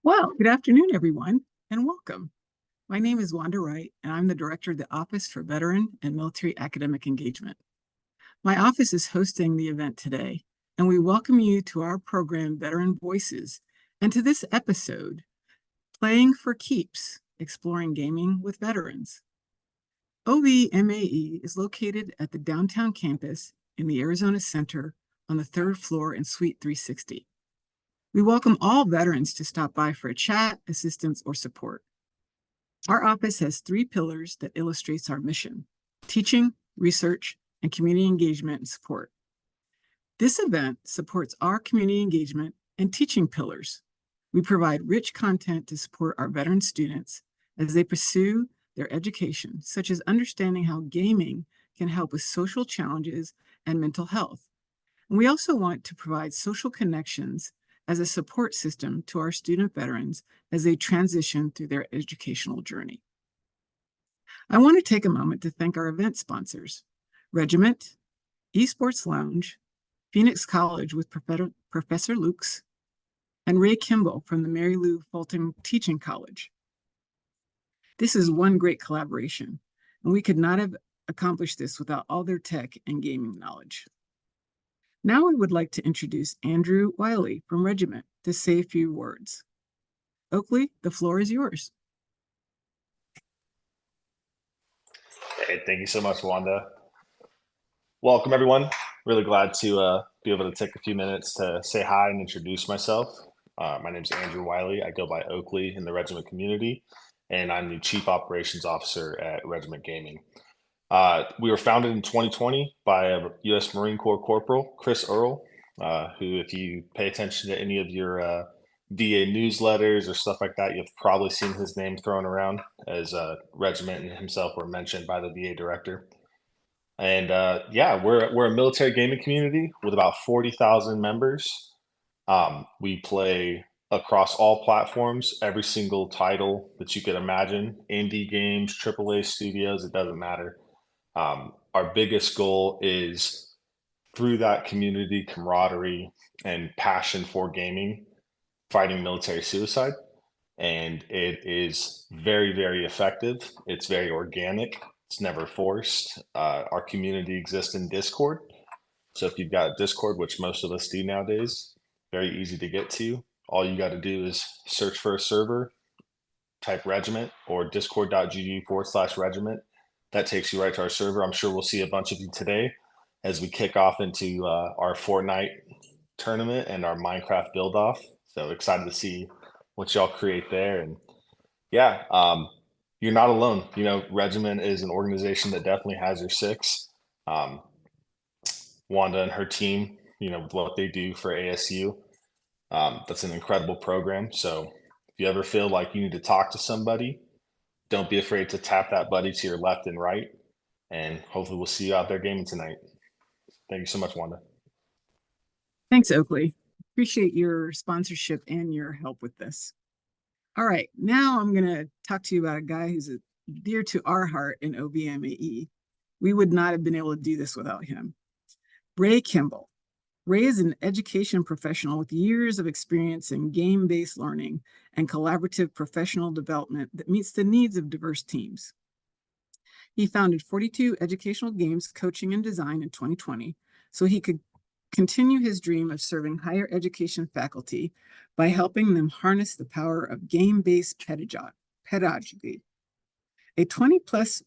Well, good afternoon, everyone, and welcome. My name is Wanda Wright, and I'm the Director of the Office for Veteran and Military Academic Engagement. My office is hosting the event today, and we welcome you to our program, Veteran Voices, and to this episode, Playing for Keeps, Exploring Gaming with Veterans. OVMAE is located at the downtown campus in the Arizona Center on the third floor in Suite 360. We welcome all veterans to stop by for a chat, assistance, or support. Our office has 3 pillars that illustrates our mission: teaching, research, and community engagement and support. This event supports our community engagement and teaching pillars. We provide rich content to support our veteran students as they pursue their education, such as understanding how gaming can help with social challenges and mental health. And we also want to provide social connections as a support system to our student veterans as they transition through their educational journey. I want to take a moment to thank our event sponsors: Regiment, Esports Lounge, Phoenix College with Professor Lukes, and Ray Kimball from the Mary Lou Fulton Teaching College. This is one great collaboration, and we could not have accomplished this without all their tech and gaming knowledge. Now I would like to introduce Andrew Wiley from Regiment to say a few words. Oakley, the floor is yours. Hey, thank you so much, Wanda. Welcome, everyone. Really glad to be able to take a few minutes to say hi and introduce myself. My name is Andrew Wiley. I go by Oakley in the Regiment community, and I'm the Chief Operations Officer at Regiment Gaming. We were founded in 2020 by a U.S. Marine Corps Corporal, Chris Earl, who, if you pay attention to any of your VA newsletters or stuff like that, you've probably seen his name thrown around, as Regiment and himself were mentioned by the VA director. And yeah, we're a military gaming community with about 40,000 members. We play across all platforms, every single title that you could imagine: indie games, AAA studios, it doesn't matter. Our biggest goal is, through that community camaraderie and passion for gaming, fighting military suicide. And it is very, very effective. It's very organic. It's never forced. Our community exists in Discord. So if you've got Discord, which most of us do nowadays, very easy to get to. All you got to do is search for a server, type Regiment or discord.gg/regiment. That takes you right to our server. I'm sure we'll see a bunch of you today as we kick off into our Fortnight tournament and our Minecraft build off. So excited to see what y'all create there. And yeah, you're not alone. You know, Regiment is an organization that definitely has your six. Wanda and her team, you know, with what they do for ASU, that's an incredible program. So if you ever feel like you need to talk to somebody, don't be afraid to tap that buddy to your left and right, and hopefully we'll see you out there gaming tonight. Thank you so much, Wanda. Thanks, Oakley. Appreciate your sponsorship and your help with this. All right, now I'm going to talk to you about a guy who's dear to our heart in OVMAE. We would not have been able to do this without him. Ray Kimball. Ray is an education professional with years of experience in game-based learning and collaborative professional development that meets the needs of diverse teams. He founded 42 Educational Games Coaching and Design in 2020 so he could continue his dream of serving higher education faculty by helping them harness the power of game-based pedagogy. A 20-plus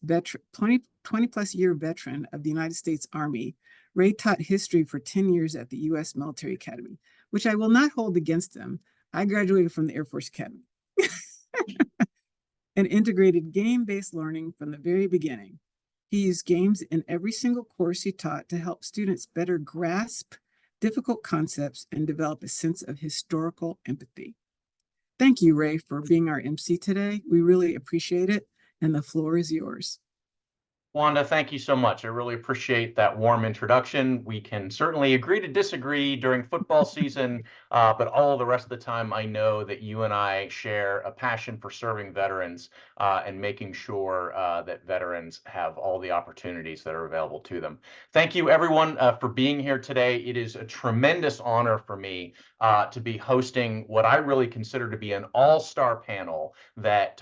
year veteran of the United States Army, Ray taught history for 10 years at the U.S. Military Academy, which I will not hold against him. I graduated from the Air Force Academy and integrated game-based learning from the very beginning. He used games in every single course he taught to help students better grasp difficult concepts and develop a sense of historical empathy. Thank you, Ray, for being our MC today. We really appreciate it, and the floor is yours. Wanda, thank you so much. I really appreciate that warm introduction. We can certainly agree to disagree during football season, but all the rest of the time, I know that you and I share a passion for serving veterans and making sure that veterans have all the opportunities that are available to them. Thank you, everyone, for being here today. It is a tremendous honor for me to be hosting what I really consider to be an all-star panel that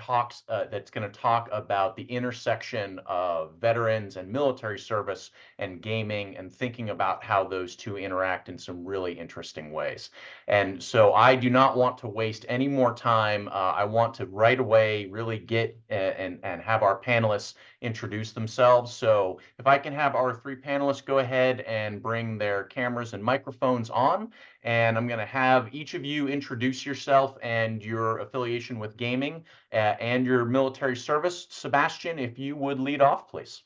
that's going to talk about the intersection of veterans and military service and gaming, and thinking about how those two interact in some really interesting ways. And so I do not want to waste any more time. I want to right away really get and have our panelists introduce themselves. So if I can have our three panelists go ahead and bring their cameras and microphones on, and I'm going to have each of you introduce yourself and your affiliation with gaming and your military service. Sebastian, if you would lead off, please.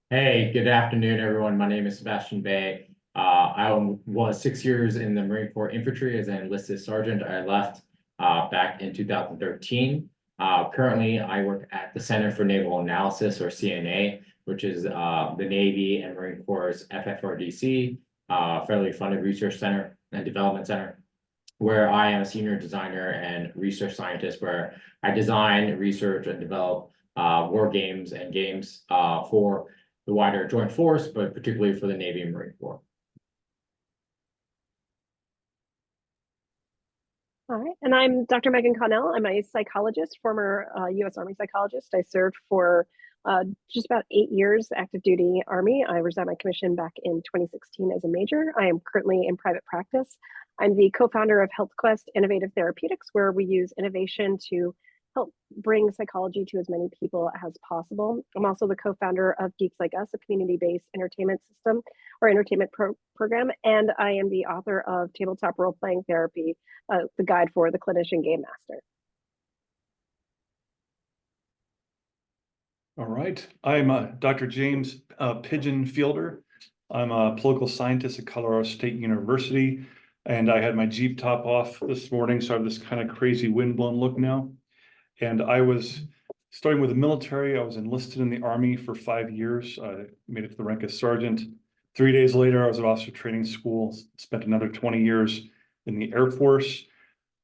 Hey, good afternoon, everyone. My name is Sebastian Bae. I was 6 years in the Marine Corps Infantry as an enlisted sergeant. I left back in 2013. Currently, I work at the Center for Naval Analysis, or CNA, which is the Navy and Marine Corps' FFRDC, federally funded research center and development center, where I am a senior designer and research scientist, where I design, research, and develop war games and games for the wider Joint Force, but particularly for the Navy and Marine Corps. All right, and I'm Dr. Megan Connell. I'm a psychologist, former U.S. Army psychologist. I served for just about 8 years active duty Army. I resigned my commission back in 2016 as a major. I am currently in private practice. I'm the co-founder of HealthQuest Innovative Therapeutics, where we use innovation to help bring psychology to as many people as possible. I'm also the co-founder of Geeks Like Us, a community-based entertainment system or entertainment program, and I am the author of Tabletop Role-Playing Therapy, the guide for the Clinician Game Master. All right, I'm Dr. James Pigeon Fielder. I'm a political scientist at Colorado State University, and I had my Jeep top off this morning, so I have this kind of crazy windblown look now. And I was starting with the military. I was enlisted in the Army for 5 years. I made it to the rank of sergeant. 3 days later, I was at officer training school, spent another 20 years in the Air Force.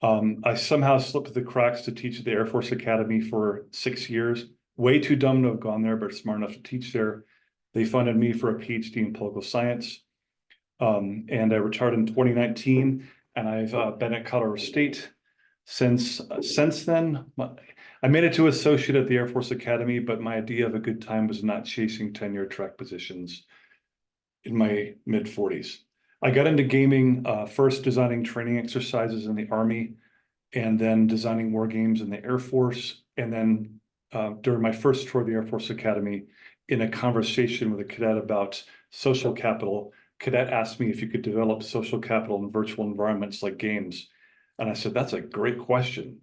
I somehow slipped through the cracks to teach at the Air Force Academy for 6 years. Way too dumb to have gone there, but smart enough to teach there. They funded me for a PhD in political science. And I retired in 2019, and I've been at Colorado State since then. I made it to associate at the Air Force Academy, but my idea of a good time was not chasing tenure track positions in my mid-40s. I got into gaming, first designing training exercises in the Army, and then designing war games in the Air Force. And then during my first tour of the Air Force Academy, in a conversation with a cadet about social capital, cadet asked me if you could develop social capital in virtual environments like games. And I said, that's a great question.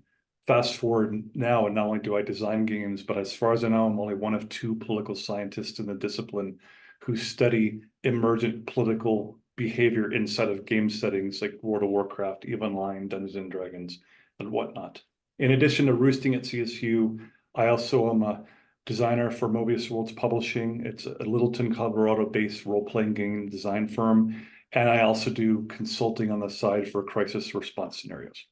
Fast forward now, and not only do I design games, but as far as I know, I'm only one of 2 political scientists in the discipline who study emergent political behavior inside of game settings like World of Warcraft, EVE Online, Dungeons and Dragons, and whatnot. In addition to roosting at CSU, I also am a designer for Mobius Worlds Publishing. It's a Littleton, Colorado-based role-playing game design firm. And I also do consulting on the side for crisis response scenarios.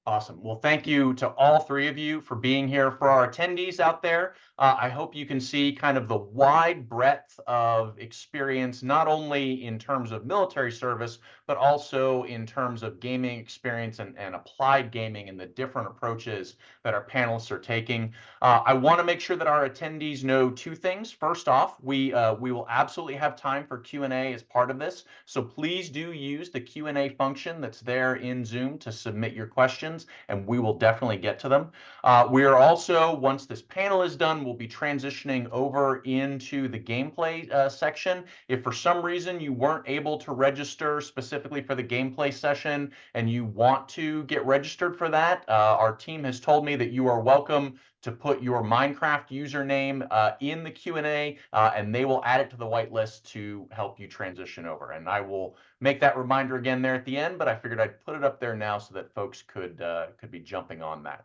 Awesome. Well, thank you to all three of you for being here. For our attendees out there, I hope you can see kind of the wide breadth of experience, not only in terms of military service, but also in terms of gaming experience and applied gaming and the different approaches that our panelists are taking. I want to make sure that our attendees know 2 things. First off, we will absolutely have time for Q&A as part of this. So please do use the Q&A function that's there in Zoom to submit your questions, and we will definitely get to them. We are also, once this panel is done, we'll be transitioning over into the gameplay section. If for some reason you weren't able to register specifically for the gameplay session and you want to get registered for that, our team has told me that you are welcome to put your Minecraft username in the Q&A, and they will add it to the whitelist to help you transition over. And I will make that reminder again there at the end, but I figured I'd put it up there now so that folks could be jumping on that.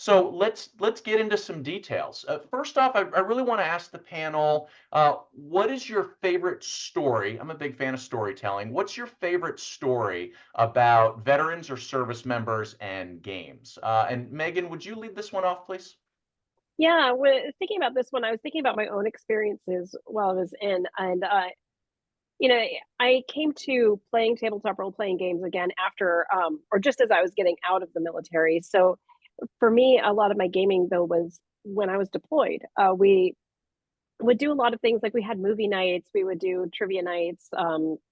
So let's get into some details. First off, I really want to ask the panel, what is your favorite story? I'm a big fan of storytelling. What's your favorite story about veterans or service members and games? And Megan, would you lead this one off, please? Yeah, when thinking about this one, I was thinking about my own experiences while I was in, and you know, I came to playing tabletop role-playing games again after, or just as I was getting out of the military. So for me, a lot of my gaming though was when I was deployed. We would do a lot of things like we had movie nights, we would do trivia nights,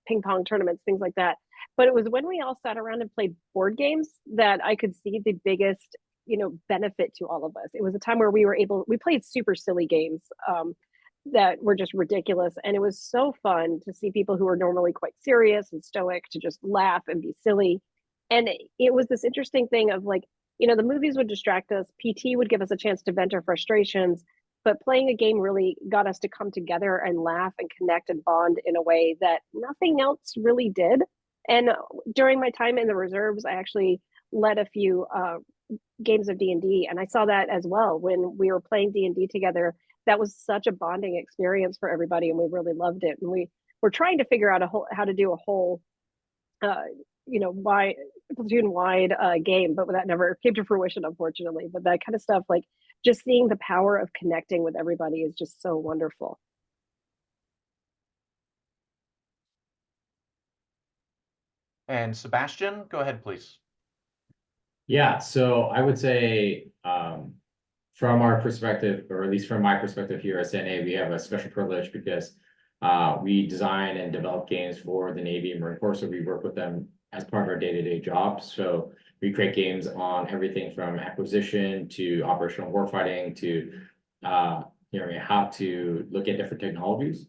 ping pong tournaments, things like that. But it was when we all sat around and played board games that I could see the biggest, benefit to all of us. It was a time where we played super silly games that were just ridiculous. And it was so fun to see people who are normally quite serious and stoic to just laugh and be silly. And it was this interesting thing of like, the movies would distract us, PT would give us a chance to vent our frustrations, but playing a game really got us to come together and laugh and connect and bond in a way that nothing else really did. And during my time in the reserves, I actually led a few games of D&D, and I saw that as well when we were playing D&D together. That was such a bonding experience for everybody, and we really loved it. And we were trying to figure out how to do a whole wide platoon wide game, but that never came to fruition, unfortunately. But that kind of stuff, like just seeing the power of connecting with everybody, is just so wonderful. And Sebastian, go ahead, please. Yeah, so I would say from our perspective, or at least from my perspective here at CNA, we have a special privilege because we design and develop games for the Navy and Marine Corps, so we work with them as part of our day-to-day jobs. So we create games on everything from acquisition to operational warfighting to how to look at different technologies.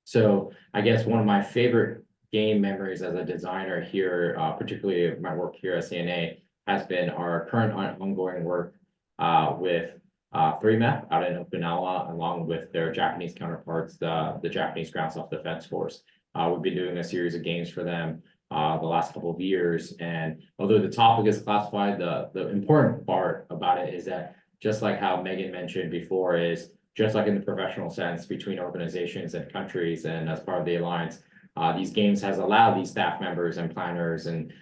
So I guess one of my favorite game memories as a designer here, particularly my work here at CNA, has been our current ongoing work with 3MEF out in Okinawa, along with their Japanese counterparts, the Japanese Ground Self-Defense Force. We've been doing a series of games for them the last couple of years. And although the topic is classified, the important part about it is that, just like how Megan mentioned before, is just like in the professional sense between organizations and countries and as part of the alliance, these games has allowed these staff members and planners and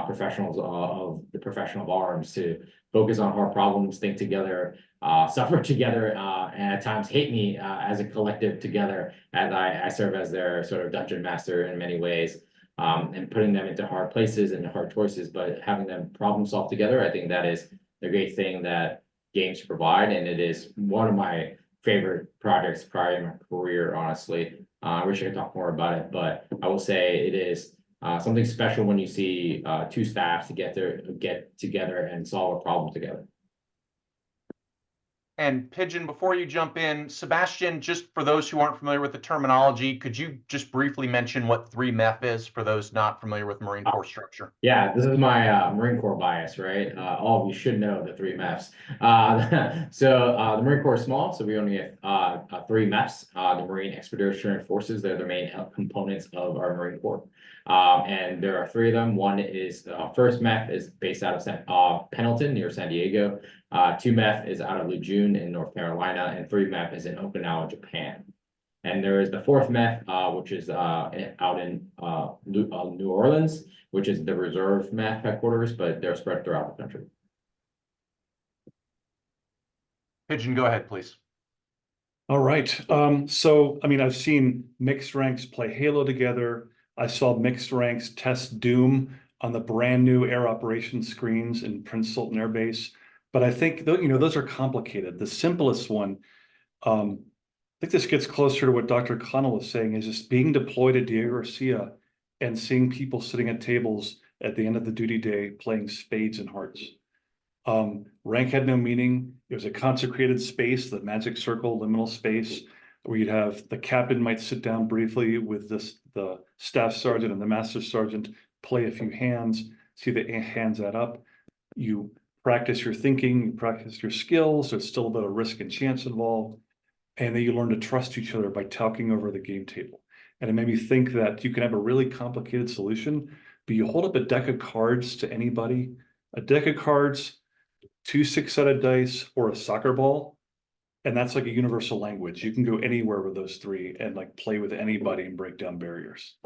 professionals of the profession of arms to focus on hard problems, think together, suffer together, and at times hate me as a collective together, as I serve as their sort of dungeon master in many ways, and putting them into hard places and hard choices, but having them problem solve together. I think that is the great thing that games provide, and it is one of my favorite projects prior in my career, honestly. I wish I could talk more about it, but I will say it is something special when you see two staffs to get together and solve a problem together. And Pigeon, before you jump in, Sebastian, just for those who aren't familiar with the terminology, could you just briefly mention what 3MEF is for those not familiar with Marine Corps structure? Yeah, this is my Marine Corps bias, right? All of you should know the 3MEFs. The Marine Corps is small, so we only have 3 MEFs, the Marine Expeditionary Forces. They're the main components of our Marine Corps. And there are 3 of them. One is first MEF is based out of Pendleton near San Diego. 2 MEF is out of Lejeune in North Carolina, and 3 MEF is in Okinawa, Japan. And there is the 4th MEF, which is out in New Orleans, which is the reserve MEF headquarters, but they're spread throughout the country. Pigeon, go ahead, please. All right. So, I mean, I've seen mixed ranks play Halo together. I saw mixed ranks test Doom on the brand new air operations screens in Prince Sultan Air Base. But I think, those are complicated. The simplest one, I think this gets closer to what Dr. Connell was saying, is just being deployed at Diego Garcia and seeing people sitting at tables at the end of the duty day playing spades and hearts. Rank had no meaning. It was a consecrated space, the magic circle, liminal space, where you'd have the captain might sit down briefly with the staff sergeant and the master sergeant, play a few hands, see the hands add up. You practice your thinking, you practice your skills. There's still a bit of risk and chance involved. And then you learn to trust each other by talking over the game table. And it made me think that you can have a really complicated solution, but you hold up a deck of cards to anybody. A deck of cards, 2 6-sided dice, or a soccer ball. And that's like a universal language. You can go anywhere with those three and like play with anybody and break down barriers.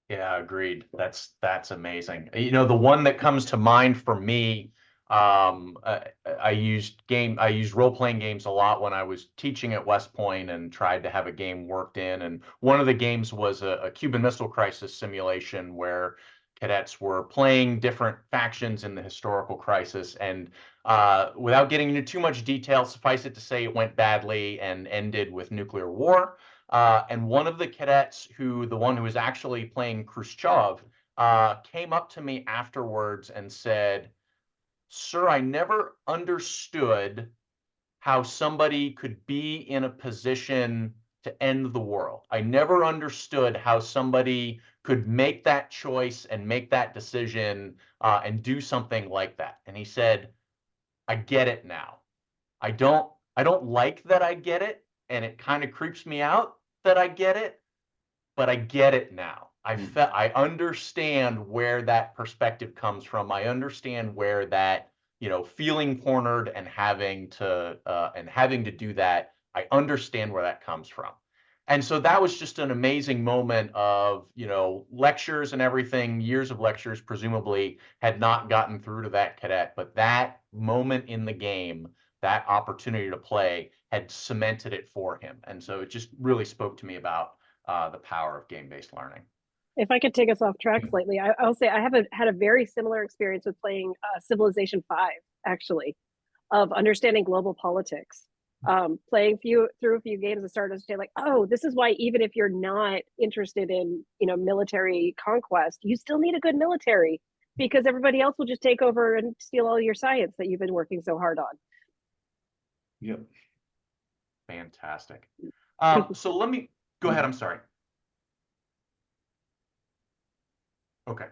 Yeah, agreed. That's amazing. You know, the one that comes to mind for me, I used role-playing games a lot when I was teaching at West Point and tried to have a game worked in. And one of the games was a Cuban Missile Crisis simulation where cadets were playing different factions in the historical crisis. And without getting into too much detail, suffice it to say it went badly and ended with nuclear war. And one of the cadets, the one who was actually playing Khrushchev, came up to me afterwards and said, "Sir, I never understood how somebody could be in a position to end the world. I never understood how somebody could make that choice and make that decision and do something like that." And he said, "I get it now. I don't like that I get it, and it kind of creeps me out that I get it, but I get it now. I understand where that perspective comes from. I understand where that, feeling cornered and having to do that. I understand where that comes from." And so that was just an amazing moment of, lectures and everything, years of lectures presumably had not gotten through to that cadet, but that moment in the game, that opportunity to play had cemented it for him. And so it just really spoke to me about the power of game-based learning. If I could take us off track slightly, I'll say I had a very similar experience with playing Civilization 5, actually, of understanding global politics. Playing through a few games and started to say like, oh, this is why even if you're not interested in, military conquest, you still need a good military, because everybody else will just take over and steal all your science that you've been working so hard on. Yep. Fantastic. So let me go ahead. I'm sorry. Okay.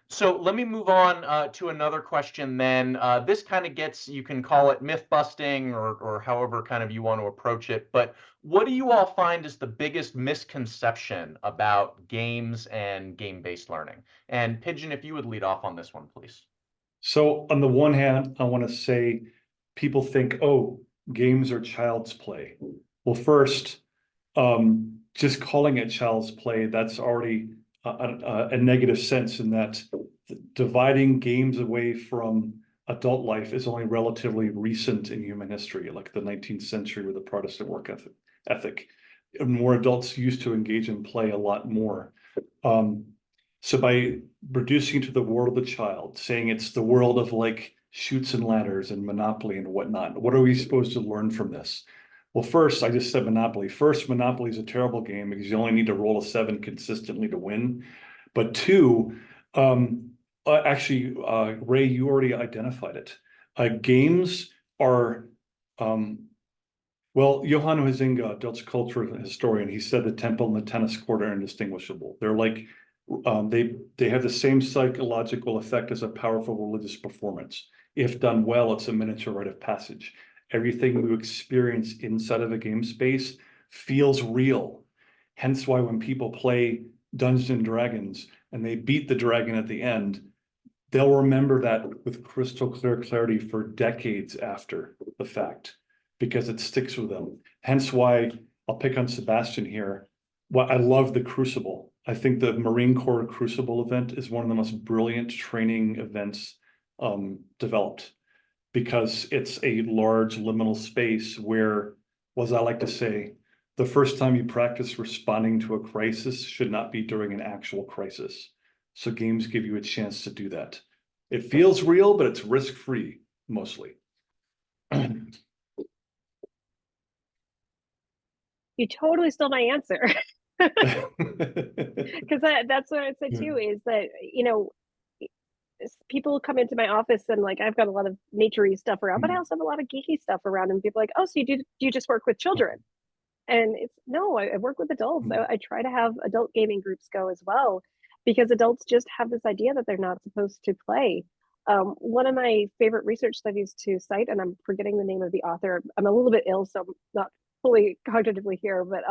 So let me move on to another question then. This kind of you can call it myth busting or however kind of you want to approach it. But what do you all find is the biggest misconception about games and game-based learning? And Pigeon, if you would lead off on this one, please. So on the one hand, I want to say people think, oh, games are child's play. Well, first, just calling it child's play, that's already a negative sense, in that dividing games away from adult life is only relatively recent in human history, like the 19th century with the Protestant work ethic. More adults used to engage in play a lot more. So by reducing to the world of the child, saying it's the world of like Chutes and Ladders and Monopoly and whatnot, what are we supposed to learn from this? Well, first, I just said Monopoly. First, Monopoly is a terrible game because you only need to roll a 7 consistently to win. But two, actually, Ray, you already identified it. Games are, well, Johan Huizinga, Dutch culture historian, he said the temple and the tennis court are indistinguishable. They're like, they have the same psychological effect as a powerful religious performance. If done well, it's a miniature rite of passage. Everything you experience inside of a game space feels real. Hence why when people play Dungeons and Dragons and they beat the dragon at the end, they'll remember that with crystal clear clarity for decades after the fact, because it sticks with them. Hence why I'll pick on Sebastian here. Well, I love the Crucible. I think the Marine Corps Crucible event is one of the most brilliant training events developed, because it's a large liminal space where, as I like to say, the first time you practice responding to a crisis should not be during an actual crisis. So games give you a chance to do that. It feels real, but it's risk-free, mostly. You totally stole my answer. Because that's what I'd say too, is that, people come into my office and like, I've got a lot of naturey stuff around, but I also have a lot of geeky stuff around, and people are like, oh, so do you just work with children? And it's, no, I work with adults. I try to have adult gaming groups go as well, because adults just have this idea that they're not supposed to play. One of my favorite research studies to cite, and I'm forgetting the name of the author, I'm a little bit ill, so I'm not fully cognitively here, but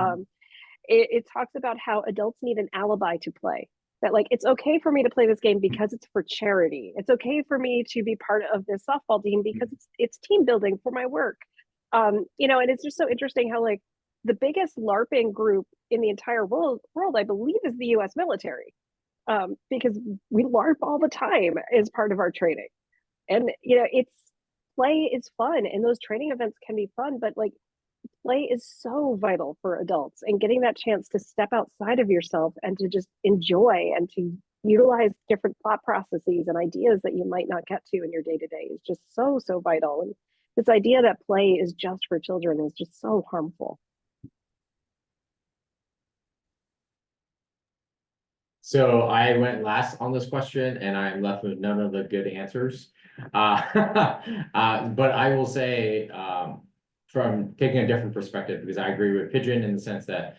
it talks about how adults need an alibi to play. that like, it's okay for me to play this game because it's for charity. It's okay for me to be part of this softball team because it's team building for my work. You know, and it's just so interesting how like the biggest LARPing group in the entire world, I believe, is the US military. Because we LARP all the time as part of our training. And, you know, play is fun and those training events can be fun, but like play is so vital for adults, and getting that chance to step outside of yourself and to just enjoy and to utilize different thought processes and ideas that you might not get to in your day-to-day is just so, so vital. And this idea that play is just for children is just so harmful. So I went last on this question, and I'm left with none of the good answers. But I will say, from taking a different perspective, because I agree with Pigeon in the sense that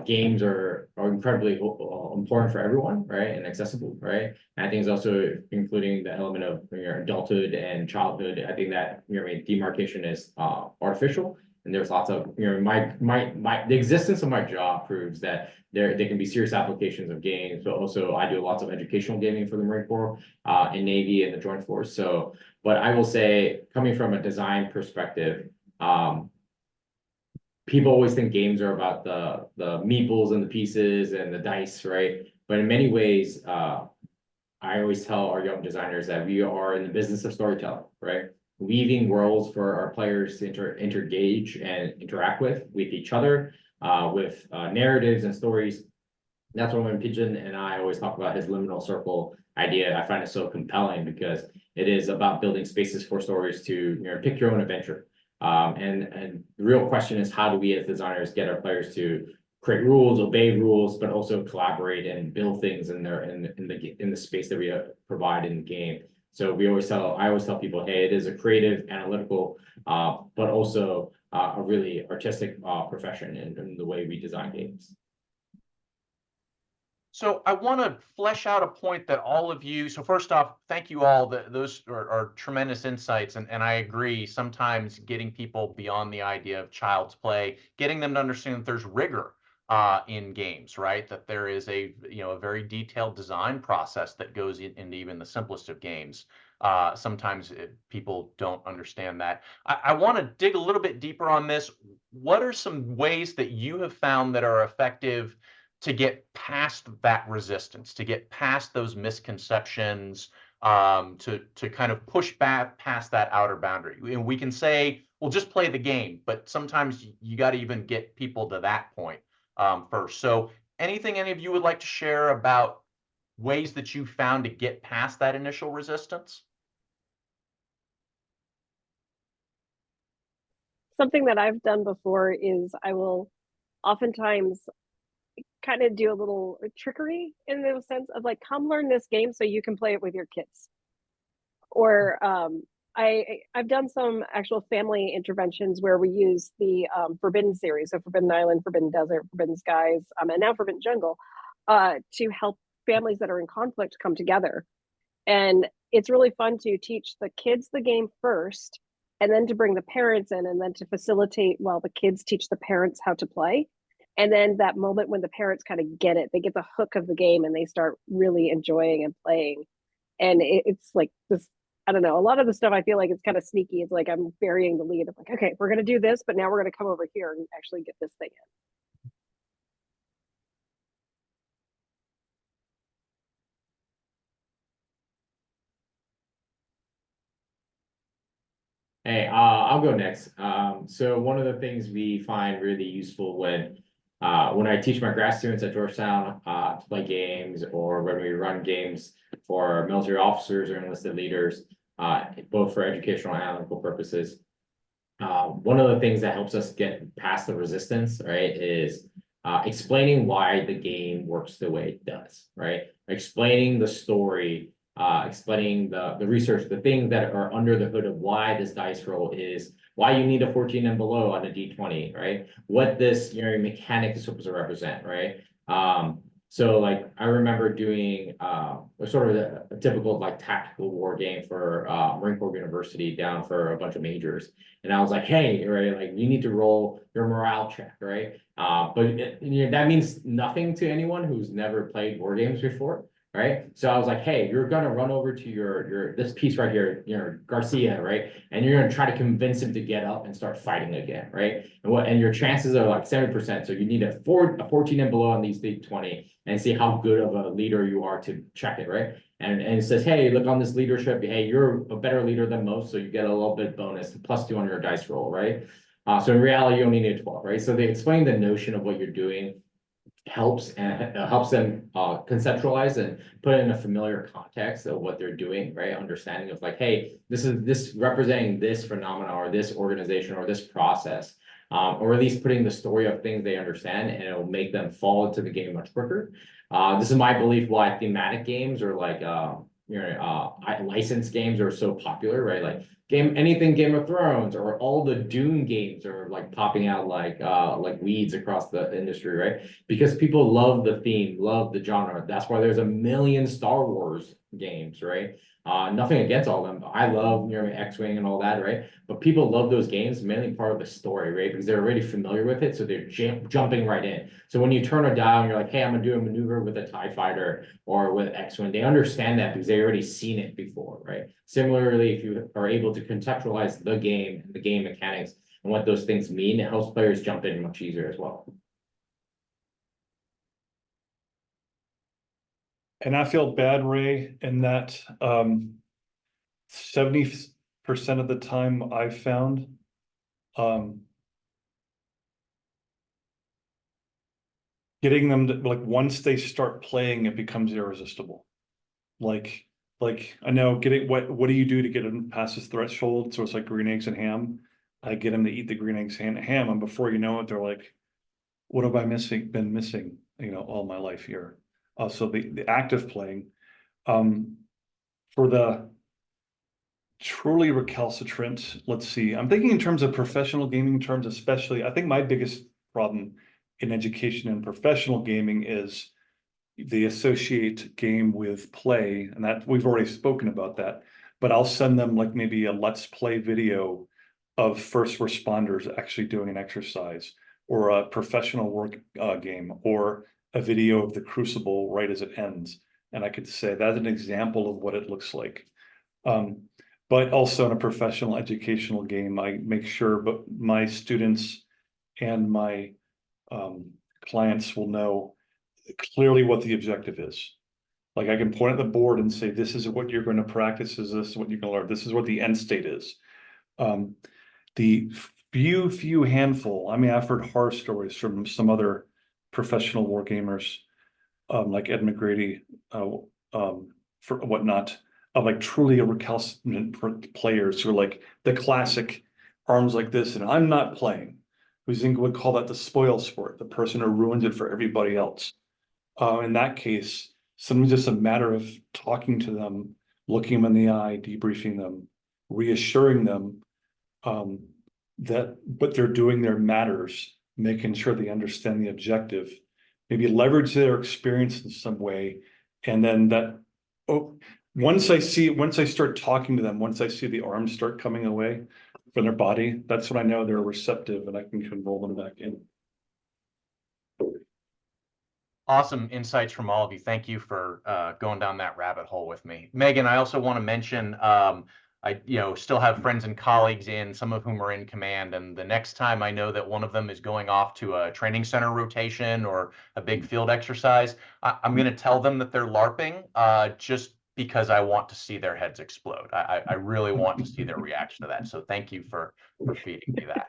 games are incredibly important for everyone, right, and accessible, right. And I think it's also including the element of your adulthood and childhood. I think that demarcation is artificial. And there's lots of, the existence of my job proves that there can be serious applications of games, but also I do lots of educational gaming for the Marine Corps, and Navy and the Joint Force. So, but I will say, coming from a design perspective, people always think games are about the meeples and the pieces and the dice, right? But in many ways, I always tell our young designers that we are in the business of storytelling, right? Weaving worlds for our players to engage and interact with each other, with narratives and stories. That's when Pigeon and I always talk about his liminal circle idea. I find it so compelling because it is about building spaces for stories to pick your own adventure. And the real question is, how do we as designers get our players to create rules, obey rules, but also collaborate and build things in the space that we provide in the game. So I always tell people, hey, it is a creative, analytical, but also a really artistic profession in the way we design games. So I want to flesh out a point that all of you, so first off, thank you all. Those are tremendous insights. And I agree, sometimes getting people beyond the idea of child's play, getting them to understand that there's rigor in games, right? That there is a very detailed design process that goes into even the simplest of games. Sometimes people don't understand that. I want to dig a little bit deeper on this. What are some ways that you have found that are effective to get past that resistance, to get past those misconceptions, to kind of push back past that outer boundary? And we can say, well, just play the game, but sometimes you got to even get people to that point first. So anything any of you would like to share about ways that you found to get past that initial resistance? Something that I've done before is I will oftentimes kind of do a little trickery in the sense of like, come learn this game so you can play it with your kids. Or I've done some actual family interventions where we use the Forbidden series, so Forbidden Island, Forbidden Desert, Forbidden Skies, and now Forbidden Jungle, to help families that are in conflict come together. And it's really fun to teach the kids the game first, and then to bring the parents in, and then to facilitate while the kids teach the parents how to play. And then that moment when the parents kind of get it, they get the hook of the game and they start really enjoying and playing. And it's like this, I don't know, a lot of the stuff I feel like it's kind of sneaky. It's like I'm burying the lead of like, okay, we're going to do this, but now we're going to come over here and actually get this thing in. Hey, I'll go next. So one of the things we find really useful when I teach my grad students at Georgetown to play games, or when we run games for military officers or enlisted leaders, both for educational and analytical purposes, one of the things that helps us get past the resistance, right, is explaining why the game works the way it does, right? Explaining the story, explaining the research, the things that are under the hood of why this dice roll is, why you need a 14 and below on a D20, right? What this mechanic is supposed to represent, right? So like I remember doing sort of a typical like tactical war game for Marine Corps University down for a bunch of majors. And I was like, hey, right, like you need to roll your morale check, right? That means nothing to anyone who's never played war games before, right? So I was like, hey, you're gonna run over to your this piece right here, Garcia, right? And you're gonna try to convince him to get up and start fighting again, right? And your chances are like 70%. So you need a 14 and below on these big 20 and see how good of a leader you are to check it, right? And it says, hey, look on this leadership. Hey, you're a better leader than most, so you get a little bit bonus, +2 on your dice roll, right? So in reality, you only need a 12, right? So they explain the notion of what you're doing helps them conceptualize and put it in a familiar context of what they're doing, right? Understanding of like, hey, this is representing this phenomena or this organization or this process, or at least putting the story of things they understand, and it'll make them fall into the game much quicker. This is my belief why thematic games or like licensed games are so popular, right? Like anything Game of Thrones or all the Dune games are like popping out like weeds across the industry, right? Because people love the theme, love the genre. That's why there's a million Star Wars games, right? Nothing against all of them. I love X-Wing and all that, right? But people love those games, mainly part of the story, right? Because they're already familiar with it, so they're jumping right in. So when you turn a dial and you're like, hey, I'm gonna do a maneuver with a TIE fighter or with X-Wing, they understand that because they've already seen it before, right? Similarly, if you are able to contextualize the game and the game mechanics and what those things mean, it helps players jump in much easier as well. And I feel bad, Ray, in that 70% of the time I've found getting them to, like, once they start playing, it becomes irresistible. Like I know what do you do to get them past this threshold? So it's like green eggs and ham. I get them to eat the green eggs and ham, and before you know it, they're like, what have I been missing, all my life here? So the active playing, for the truly recalcitrant, let's see, I'm thinking in terms of professional gaming terms, especially. I think my biggest problem in education and professional gaming is they associate game with play, and that we've already spoken about that. But I'll send them like maybe a let's play video of first responders actually doing an exercise, or a professional work game, or a video of the crucible right as it ends. And I could say that's an example of what it looks like. But also in a professional educational game, I make sure but my students and my clients will know clearly what the objective is. Like I can point at the board and say, this is what you're going to practice, this is what you can learn, this is what the end state is. The few handful, I mean, I've heard horror stories from some other professional war gamers, like Ed McGrady, for whatnot, of like truly recalcitrant players who are like the classic arms like this, and I'm not playing. We would call that the spoil sport, the person who ruins it for everybody else. In that case, sometimes just a matter of talking to them, looking them in the eye, debriefing them, reassuring them that what they're doing there matters, making sure they understand the objective, maybe leverage their experience in some way. And then once I start talking to them, once I see the arms start coming away from their body, that's when I know they're receptive and I can roll them back in. Awesome insights from all of you. Thank you for going down that rabbit hole with me. Megan, I also want to mention, I still have friends and colleagues some of whom are in command, and the next time I know that one of them is going off to a training center rotation or a big field exercise, I'm going to tell them that they're LARPing, just because I want to see their heads explode. I really want to see their reaction to that. So thank you for feeding me that.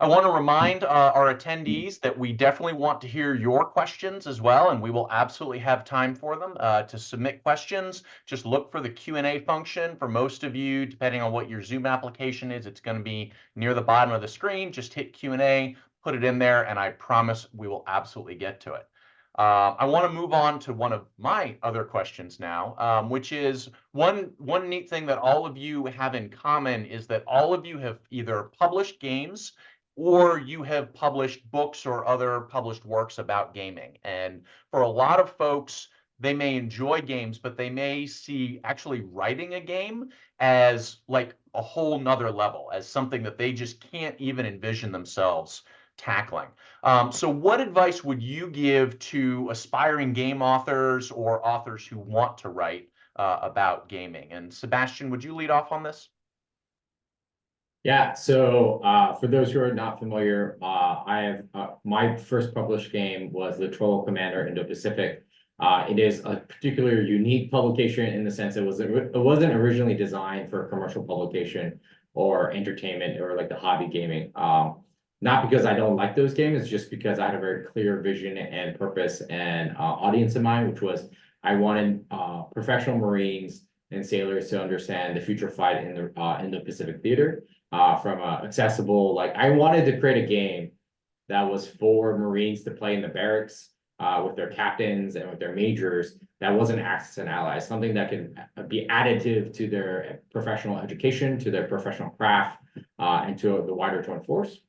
I want to remind our attendees that we definitely want to hear your questions as well, and we will absolutely have time for them. To submit questions, just look for the Q&A function. For most of you, depending on what your Zoom application is, it's going to be near the bottom of the screen. Just hit Q&A, put it in there, and I promise we will absolutely get to it. I want to move on to one of my other questions now, which is one neat thing that all of you have in common is that all of you have either published games or you have published books or other published works about gaming. And for a lot of folks, they may enjoy games, but they may see actually writing a game as like a whole nother level, as something that they just can't even envision themselves tackling. So what advice would you give to aspiring game authors or authors who want to write about gaming? And Sebastian, would you lead off on this? Yeah, so for those who are not familiar, I have my first published game was the Troll Commander Indo-Pacific. It is a particularly unique publication in the sense it wasn't originally designed for commercial publication or entertainment or like the hobby gaming. Not because I don't like those games, it's just because I had a very clear vision and purpose and audience in mind, which was I wanted professional Marines and sailors to understand the future fight in the Pacific theater. From accessible, like I wanted to create a game that was for Marines to play in the barracks with their captains and with their majors that wasn't Axis and Allies, something that could be additive to their professional education, to their professional craft, and to the wider joint force.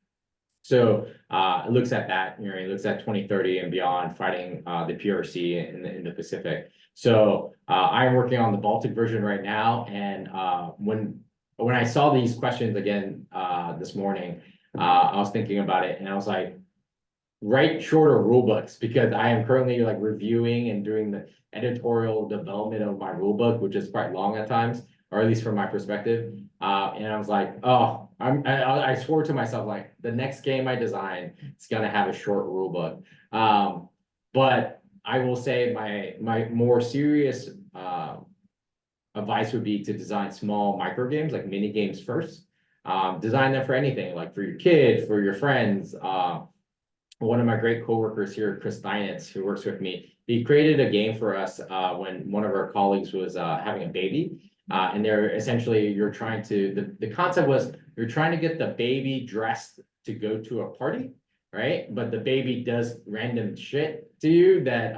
So it looks at that, it looks at 2030 and beyond, fighting the PRC in the Pacific. So I'm working on the Baltic version right now, and when I saw these questions again this morning, I was thinking about it, and I was like, write shorter rule books, because I am currently like reviewing and doing the editorial development of my rule book, which is quite long at times, or at least from my perspective. And I was like, oh, I swore to myself, like the next game I design is gonna have a short rule book. But I will say my more serious advice would be to design small micro games, like mini games first. Design them for anything, like for your kids, for your friends. One of my great coworkers here, Chris Steinitz, who works with me, he created a game for us when one of our colleagues was having a baby. And they're essentially, the concept was you're trying to get the baby dressed to go to a party, right? But the baby does random shit to you that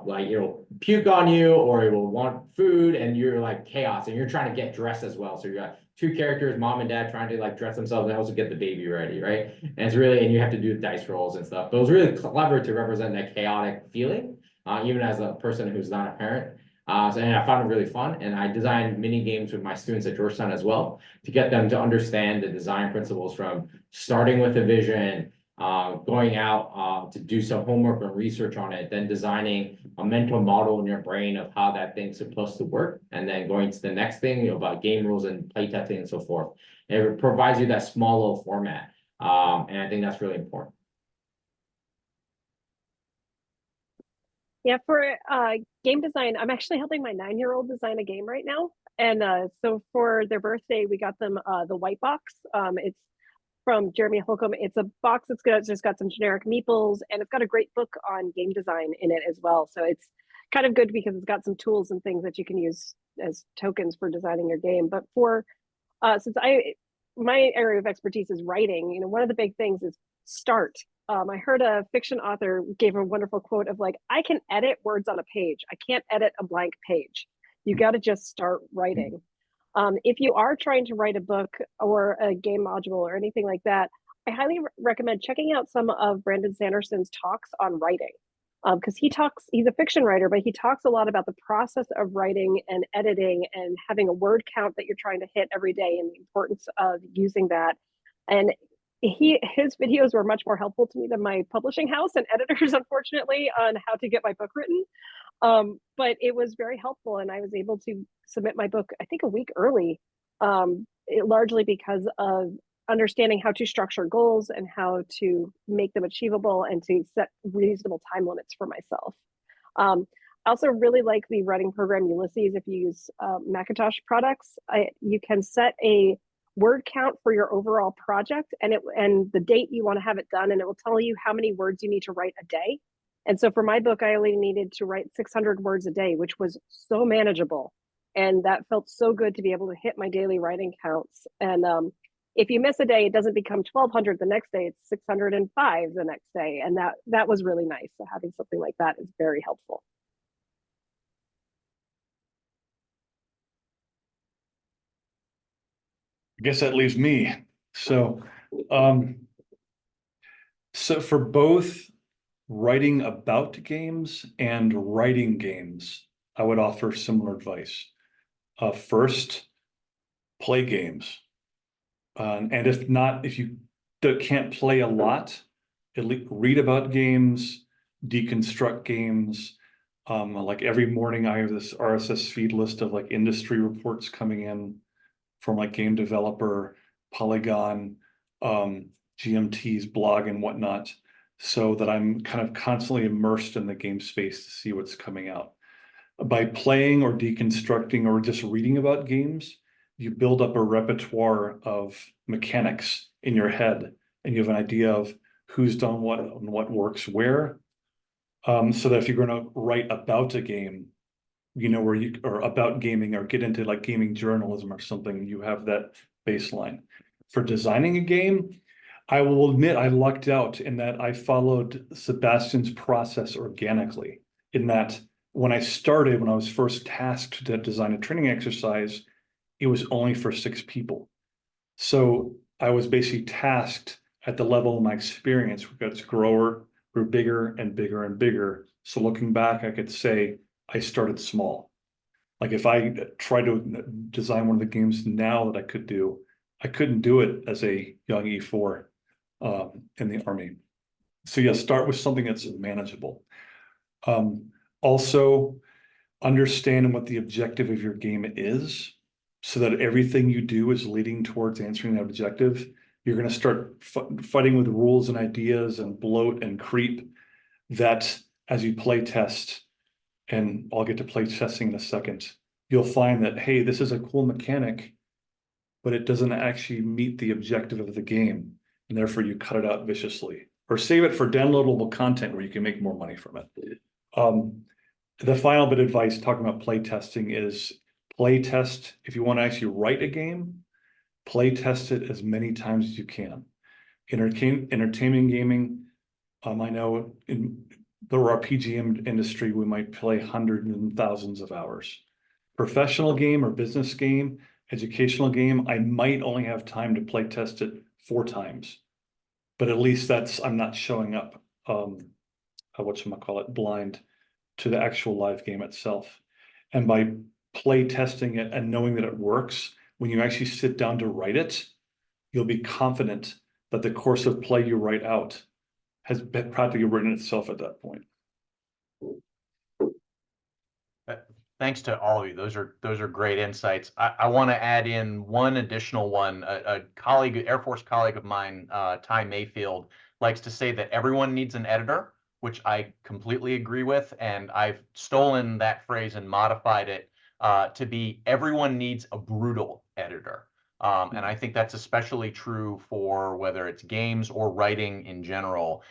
like it'll puke on you or it will want food, and you're like chaos, and you're trying to get dressed as well. So you got two characters, mom and dad, trying to like dress themselves and also get the baby ready, right? And it's really, and you have to do dice rolls and stuff. But it was really clever to represent that chaotic feeling, even as a person who's not a parent. And I found it really fun, and I designed mini games with my students at Georgetown as well to get them to understand the design principles, from starting with a vision, going out to do some homework and research on it, then designing a mental model in your brain of how that thing's supposed to work, and then going to the next thing, about game rules and play testing and so forth. And it provides you that small little format, and I think that's really important. Yeah, for game design, I'm actually helping my 9-year-old design a game right now. And so for their birthday, we got them the white box. It's from Jeremy Holcomb. It's a box that's just got some generic meeples, and it's got a great book on game design in it as well. So it's kind of good because it's got some tools and things that you can use as tokens for designing your game. But for since my area of expertise is writing, one of the big things is start. I heard a fiction author gave a wonderful quote of like, I can edit words on a page. I can't edit a blank page. You got to just start writing. If you are trying to write a book or a game module or anything like that, I highly recommend checking out some of Brandon Sanderson's talks on writing. Because he's a fiction writer, but he talks a lot about the process of writing and editing and having a word count that you're trying to hit every day, and the importance of using that. And his videos were much more helpful to me than my publishing house and editors, unfortunately, on how to get my book written. But it was very helpful, and I was able to submit my book, I think, a week early, largely because of understanding how to structure goals and how to make them achievable and to set reasonable time limits for myself. I also really like the writing program Ulysses. If you use Macintosh products, you can set a word count for your overall project and the date you want to have it done, and it will tell you how many words you need to write a day. And so for my book, I only needed to write 600 words a day, which was so manageable. And that felt so good to be able to hit my daily writing counts. And if you miss a day, it doesn't become 1,200 the next day, it's 605 the next day. And that was really nice. So having something like that is very helpful. I guess that leaves me. So So for both writing about games and writing games, I would offer similar advice. First, play games. And if you can't play a lot, at least read about games, deconstruct games. Like every morning I have this RSS feed list of like industry reports coming in from like Game Developer, Polygon, GMT's blog and whatnot, so that I'm kind of constantly immersed in the game space to see what's coming out. By playing or deconstructing or just reading about games, you build up a repertoire of mechanics in your head, and you have an idea of who's done what and what works where. So that if you're going to write about a game, you know, or about gaming, or get into like gaming journalism or something, you have that baseline. For designing a game, I will admit I lucked out in that I followed Sebastian's process organically, in that when I was first tasked to design a training exercise, it was only for 6 people. So I was basically tasked at the level of my experience, because grew bigger and bigger and bigger. So looking back, I could say I started small. Like if I tried to design one of the games now that I could do, I couldn't do it as a young E4 in the Army. So yeah, start with something that's manageable. Also, understand what the objective of your game is, so that everything you do is leading towards answering that objective. You're going to start fighting with rules and ideas and bloat and creep that, as you play test, and I'll get to play testing in a second, you'll find that, hey, this is a cool mechanic, but it doesn't actually meet the objective of the game, and therefore you cut it out viciously, or save it for downloadable content where you can make more money from it. The final bit of advice talking about play testing is play test. If you want to actually write a game, play test it as many times as you can. Entertainment gaming, I know in the RPG industry, we might play hundreds and thousands of hours. Professional game or business game, educational game, I might only have time to play test it 4 times, but at least I'm not showing up, blind to the actual live game itself. And by play testing it and knowing that it works, when you actually sit down to write it, you'll be confident that the course of play you write out has been practically written itself at that point. Thanks to all of you. Those are great insights. I want to add in one additional one. A colleague, Air Force colleague of mine, Ty Mayfield, likes to say that everyone needs an editor, which I completely agree with. And I've stolen that phrase and modified it to be everyone needs a brutal editor. And I think that's especially true for whether it's games or writing in general.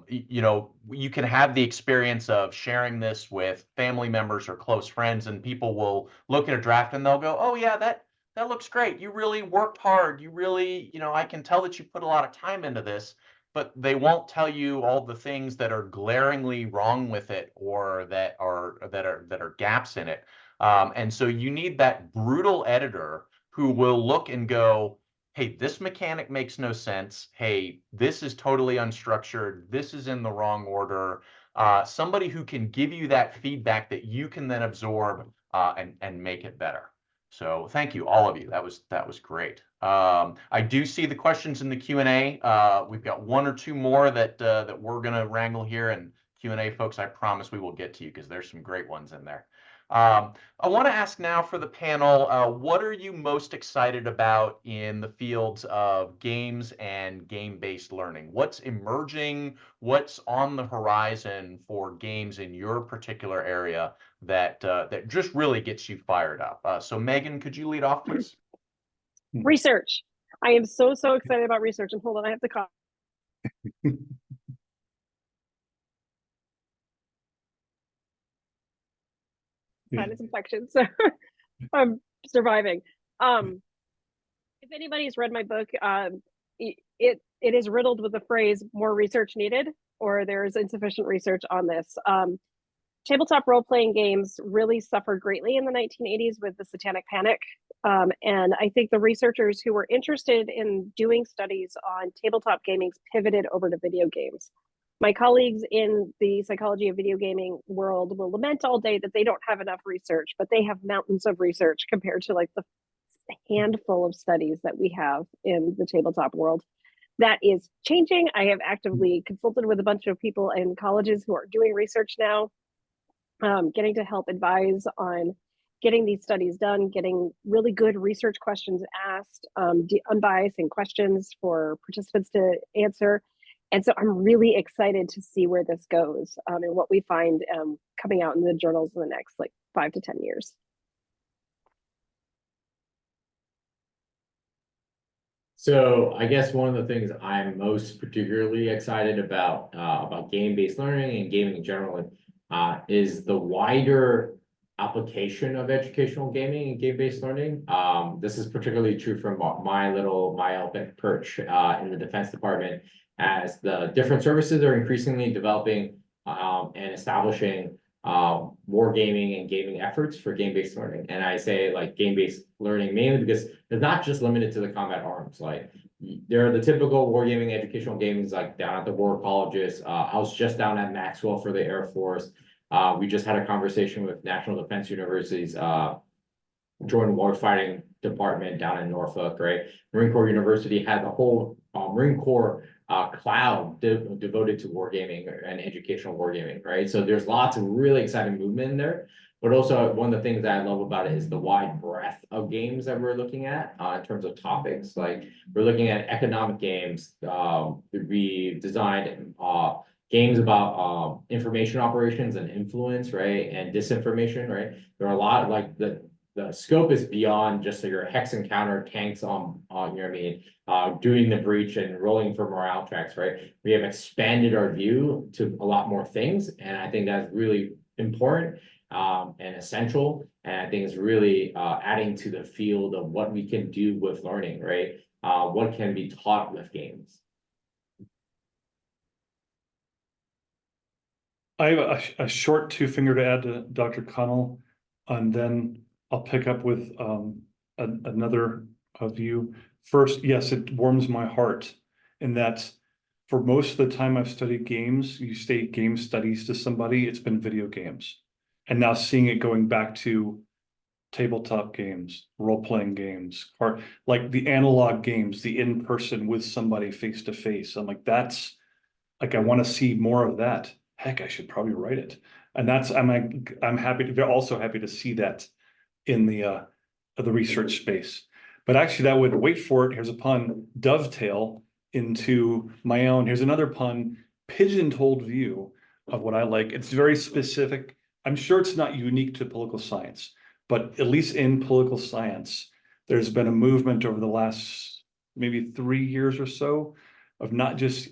You know, you can have the experience of sharing this with family members or close friends, and people will look at a draft and they'll go, "Oh yeah, that looks great. You really worked hard. You really, you know, I can tell that you put a lot of time into this." But they won't tell you all the things that are glaringly wrong with it, or that are gaps in it. And so you need that brutal editor who will look and go, "Hey, this mechanic makes no sense. Hey, this is totally unstructured. This is in the wrong order." Somebody who can give you that feedback that you can then absorb and make it better. So thank you, all of you. That was great. I do see the questions in the Q&A. We've got 1 or 2 more that we're going to wrangle here. And Q&A, folks, I promise we will get to you, because there's some great ones in there. I want to ask now for the panel, what are you most excited about in the fields of games and game-based learning? What's emerging? What's on the horizon for games in your particular area that just really gets you fired up? So Megan, could you lead off, please? Research. I am so excited about research. And hold on, I have to cough. Sinus infection, so I'm surviving. If anybody's read my book, it is riddled with the phrase "more research needed" or "there is insufficient research on this." Tabletop role-playing games really suffered greatly in the 1980s with the Satanic Panic And I think the researchers who were interested in doing studies on tabletop gaming pivoted over to video games. My colleagues in the psychology of video gaming world will lament all day that they don't have enough research, but they have mountains of research compared to like the handful of studies that we have in the tabletop world. That is changing. I have actively consulted with a bunch of people in colleges who are doing research now, getting to help advise on getting these studies done, getting really good research questions asked, unbiasing questions for participants to answer. And so I'm really excited to see where this goes and what we find coming out in the journals in the next like 5 to 10 years. So I guess one of the things I'm most particularly excited about game-based learning and gaming in general is the wider application of educational gaming and game-based learning. This is particularly true from my elephant perch in the Defense Department, as the different services are increasingly developing and establishing wargaming and gaming efforts for game-based learning. And I say like game-based learning mainly because they're not just limited to the combat arms. Like there are the typical wargaming educational games like down at the war colleges. I was just down at Maxwell for the Air Force. We just had a conversation with National Defense University's Joint Warfighting Department down in Norfolk, right? Marine Corps University had the whole Marine Corps cloud devoted to wargaming and educational wargaming, right? So there's lots of really exciting movement in there. But also one of the things that I love about it is the wide breadth of games that we're looking at in terms of topics. Like we're looking at economic games. We designed games about information operations and influence, right? And disinformation, right? There are a lot like the scope is beyond just your hex encounter tanks on you know what I mean, doing the breach and rolling for morale tracks, right? We have expanded our view to a lot more things, and I think that's really important and essential. And I think it's really adding to the field of what we can do with learning, right? What can be taught with games. I have a short two-finger to add to Dr. Connell, and then I'll pick up with another view. First, yes, it warms my heart in that for most of the time I've studied games, you state game studies to somebody, it's been video games. And now seeing it going back to tabletop games, role-playing games, or like the analog games, the in-person with somebody face-to-face. I'm like, that's like, I want to see more of that. Heck, I should probably write it. And that's, I'm happy to, they're also happy to see that in the research space. But actually that would, wait for it, here's a pun, dovetail into my own, here's another pun, pigeon-toed view of what I like. It's very specific. I'm sure it's not unique to political science, but at least in political science, there's been a movement over the last maybe 3 years or so of not just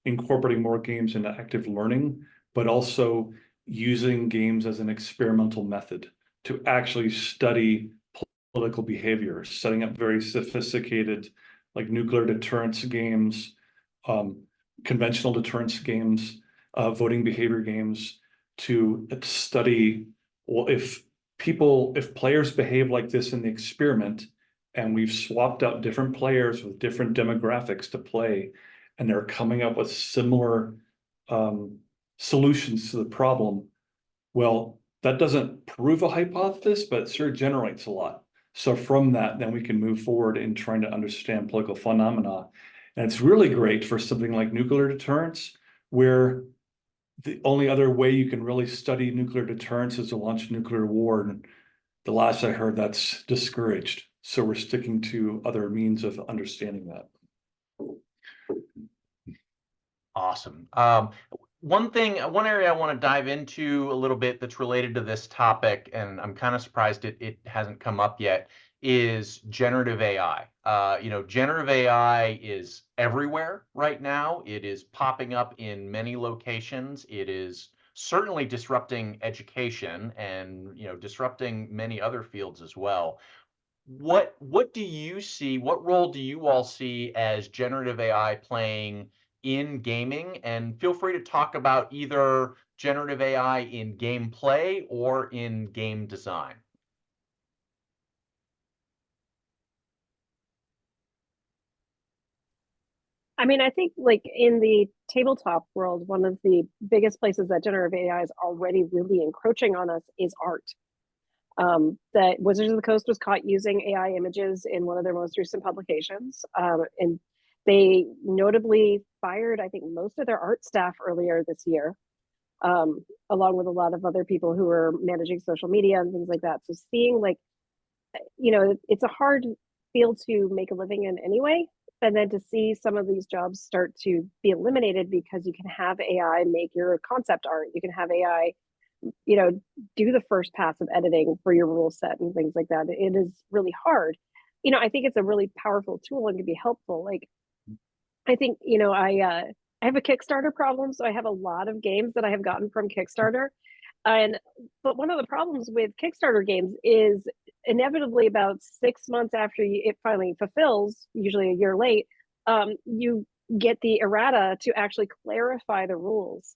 incorporating more games into active learning, but also using games as an experimental method to actually study political behavior, setting up very sophisticated like nuclear deterrence games, conventional deterrence games, voting behavior games to study, well, if players behave like this in the experiment, and we've swapped out different players with different demographics to play, and they're coming up with similar solutions to the problem, well, that doesn't prove a hypothesis, but it sure generates a lot. So from that, then we can move forward in trying to understand political phenomena. And it's really great for something like nuclear deterrence, where the only other way you can really study nuclear deterrence is to launch nuclear war. And the last I heard, that's discouraged. So we're sticking to other means of understanding that. Awesome. One area I want to dive into a little bit that's related to this topic, and I'm kind of surprised it hasn't come up yet, is generative AI. Generative AI is everywhere right now. It is popping up in many locations. It is certainly disrupting education and, disrupting many other fields as well. What do you see? What role do you all see as generative AI playing in gaming? And feel free to talk about either generative AI in gameplay or in game design. I mean, I think like in the tabletop world, one of the biggest places that generative AI is already really encroaching on us is art. That Wizards of the Coast was caught using AI images in one of their most recent publications. And they notably fired, I think, most of their art staff earlier this year, along with a lot of other people who were managing social media and things like that. So seeing like, it's a hard field to make a living in anyway. And then to see some of these jobs start to be eliminated because you can have AI make your concept art, you can have AI, do the first pass of editing for your rule set and things like that. It is really hard. I think it's a really powerful tool and can be helpful. Like, I think, I have a Kickstarter problem, so I have a lot of games that I have gotten from Kickstarter. But one of the problems with Kickstarter games is inevitably about 6 months after it finally fulfills, usually a year late, you get the errata to actually clarify the rules.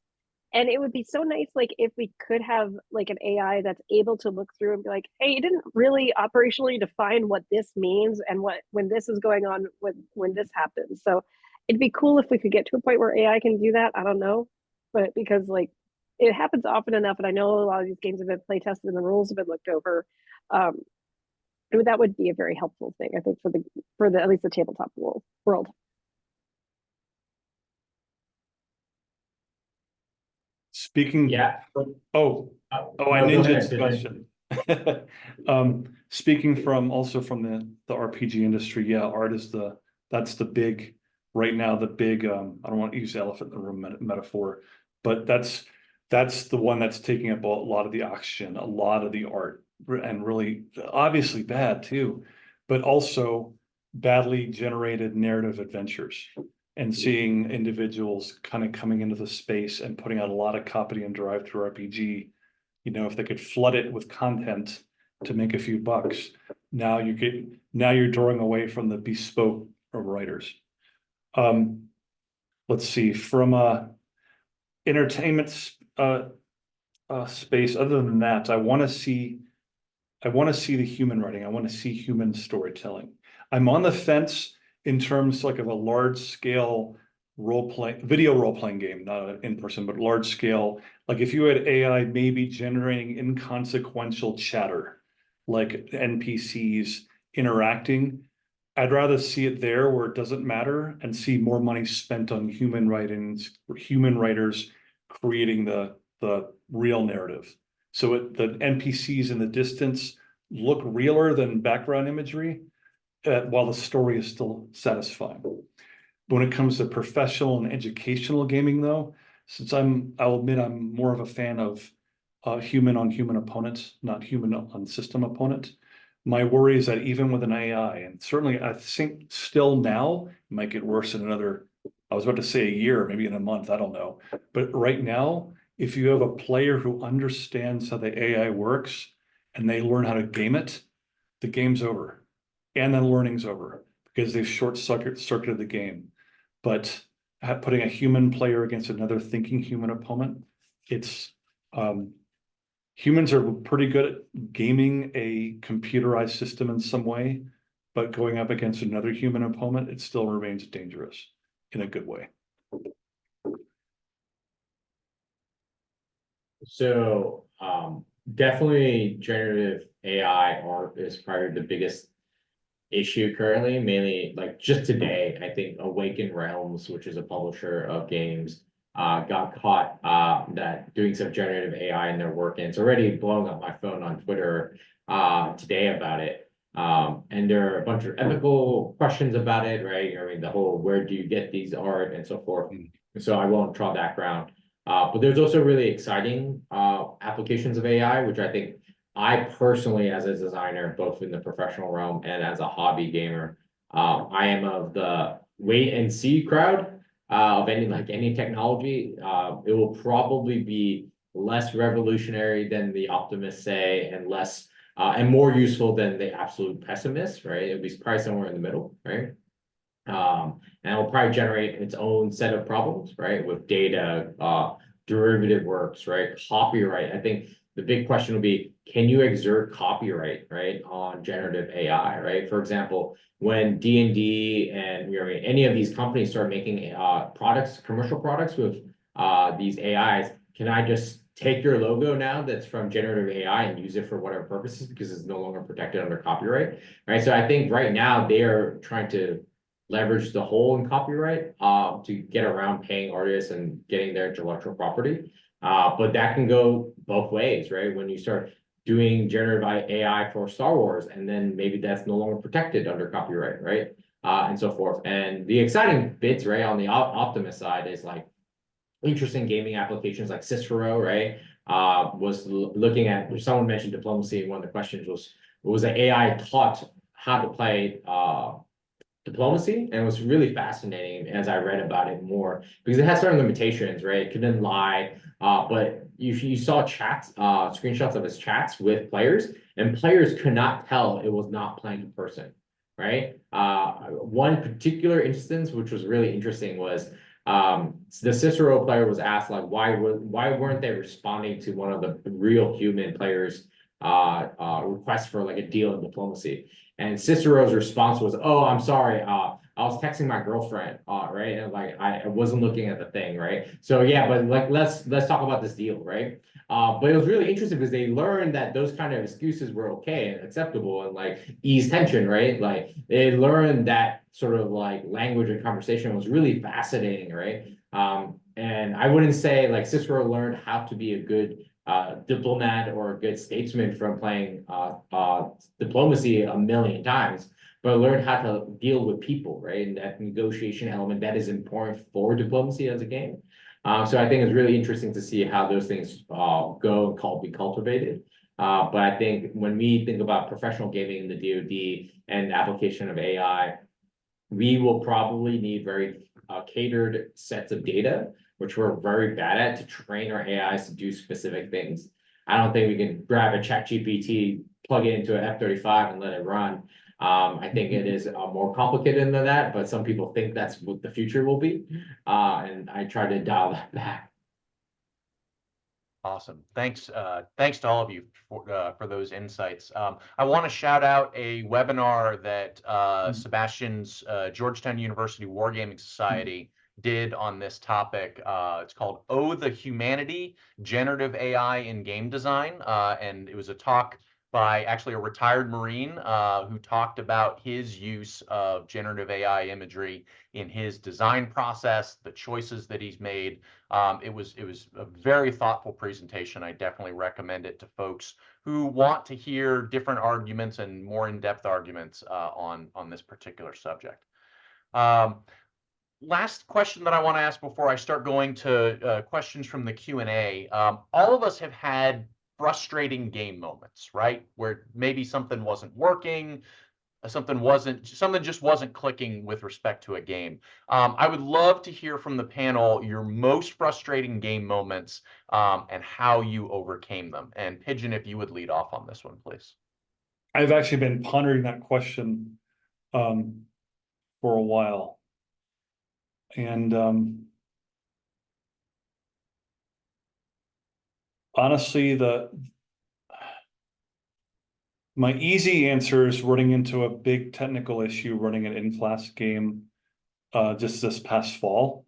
And it would be so nice, like, if we could have like an AI that's able to look through and be like, hey, you didn't really operationally define what this means and when this is going on, when this happens. So it'd be cool if we could get to a point where AI can do that. I don't know, but because like it happens often enough, and I know a lot of these games have been play tested and the rules have been looked over. That would be a very helpful thing, I think, for the at least the tabletop world. Speaking. Yeah. Oh, I go ninja ahead, this question. Speaking from the RPG industry, yeah, art is that's the big right now, the big, I don't want to use elephant in the room metaphor, but that's the one that's taking up a lot of the oxygen, a lot of the art, and really obviously bad too, but also badly generated narrative adventures. And seeing individuals kind of coming into the space and putting out a lot of copy and drive through RPG, if they could flood it with content to make a few bucks, now you're drawing away from the bespoke writers. Let's see, from a entertainment space, other than that, I want to see the human writing. I want to see human storytelling. I'm on the fence in terms like of a large scale video role playing game, not in person, but large scale. Like if you had AI maybe generating inconsequential chatter, like NPCs interacting, I'd rather see it there where it doesn't matter and see more money spent on human writers creating the real narrative. So the NPCs in the distance look realer than background imagery, while the story is still satisfying. When it comes to professional and educational gaming, though, since I'll admit I'm more of a fan of human on human opponents, not human on system opponent. My worry is that even with an AI, and certainly I think still now, it might get worse in another, I was about to say a year, maybe in a month, I don't know. But right now, if you have a player who understands how the AI works and they learn how to game it, the game's over. And then learning's over because they've short-circuited the game. But putting a human player against another thinking human opponent, it's humans are pretty good at gaming a computerized system in some way, but going up against another human opponent, it still remains dangerous in a good way. So definitely generative AI art is probably the biggest issue currently, mainly like just today. I think Awakened Realms, which is a publisher of games, got caught that doing some generative AI in their work, and it's already blowing up my phone on Twitter today about it. And there are a bunch of ethical questions about it, right? I mean, the whole where do you get these art and so forth. So I won't draw background. But there's also really exciting applications of AI, which I think I personally, as a designer, both in the professional realm and as a hobby gamer, I am of the wait and see crowd of any technology. It will probably be less revolutionary than the optimists say, and less and more useful than the absolute pessimists, right? It'll be probably somewhere in the middle, right? And it'll probably generate its own set of problems, right? With data, derivative works, right? Copyright. I think the big question will be, can you exert copyright, right, on generative AI, right? For example, when D&D and any of these companies start making products, commercial products with these AIs, can I just take your logo now that's from generative AI and use it for whatever purposes because it's no longer protected under copyright, right? So I think right now they are trying to leverage the hole in copyright to get around paying artists and getting their intellectual property. But that can go both ways, right? When you start doing generative AI for Star Wars, and then maybe that's no longer protected under copyright, right? And so forth. And the exciting bits, right, on the Optimus side is like interesting gaming applications like Cicero, right? Was looking at, someone mentioned diplomacy, and one of the questions was an AI taught how to play diplomacy, and it was really fascinating as I read about it more because it has certain limitations, right? It couldn't lie, but you saw chats, screenshots of his chats with players, and players could not tell it was not playing in person, right? One particular instance, which was really interesting, was the Cicero player was asked like, why weren't they responding to one of the real human players' requests for like a deal in diplomacy? And Cicero's response was, "Oh, I'm sorry. I was texting my girlfriend, right? And like I wasn't looking at the thing, right? So yeah, but like let's talk about this deal, right? But it was really interesting because they learned that those kind of excuses were okay and acceptable and like ease tension, right? Like they learned that sort of like language and conversation was really fascinating, right? And I wouldn't say like Cicero learned how to be a good diplomat or a good statesman from playing diplomacy a million times, but learn how to deal with people, right? And that negotiation element that is important for diplomacy as a game. So I think it's really interesting to see how those things go and be cultivated. But I think when we think about professional gaming in the DoD and the application of AI, we will probably need very catered sets of data, which we're very bad at, to train our AIs to do specific things. I don't think we can grab a ChatGPT, plug it into an F-35 and let it run. I think it is more complicated than that, but some people think that's what the future will be. And I try to dial that back. Awesome. Thanks to all of you for those insights. I want to shout out a webinar that Sebastian's Georgetown University Wargaming Society did on this topic. It's called "Oh, the Humanity: Generative AI in Game Design," and it was a talk by actually a retired Marine who talked about his use of generative AI imagery in his design process, the choices that he's made. It was a very thoughtful presentation. I definitely recommend it to folks who want to hear different arguments and more in-depth arguments on this particular subject. Last question that I want to ask before I start going to questions from the Q&A. All of us have had frustrating game moments, right? Where maybe something wasn't working, something just wasn't clicking with respect to a game. I would love to hear from the panel your most frustrating game moments and how you overcame them. And Pigeon, if you would lead off on this one, please. I've actually been pondering that question for a while. And honestly, my easy answer is running into a big technical issue running an in-class game just this past fall.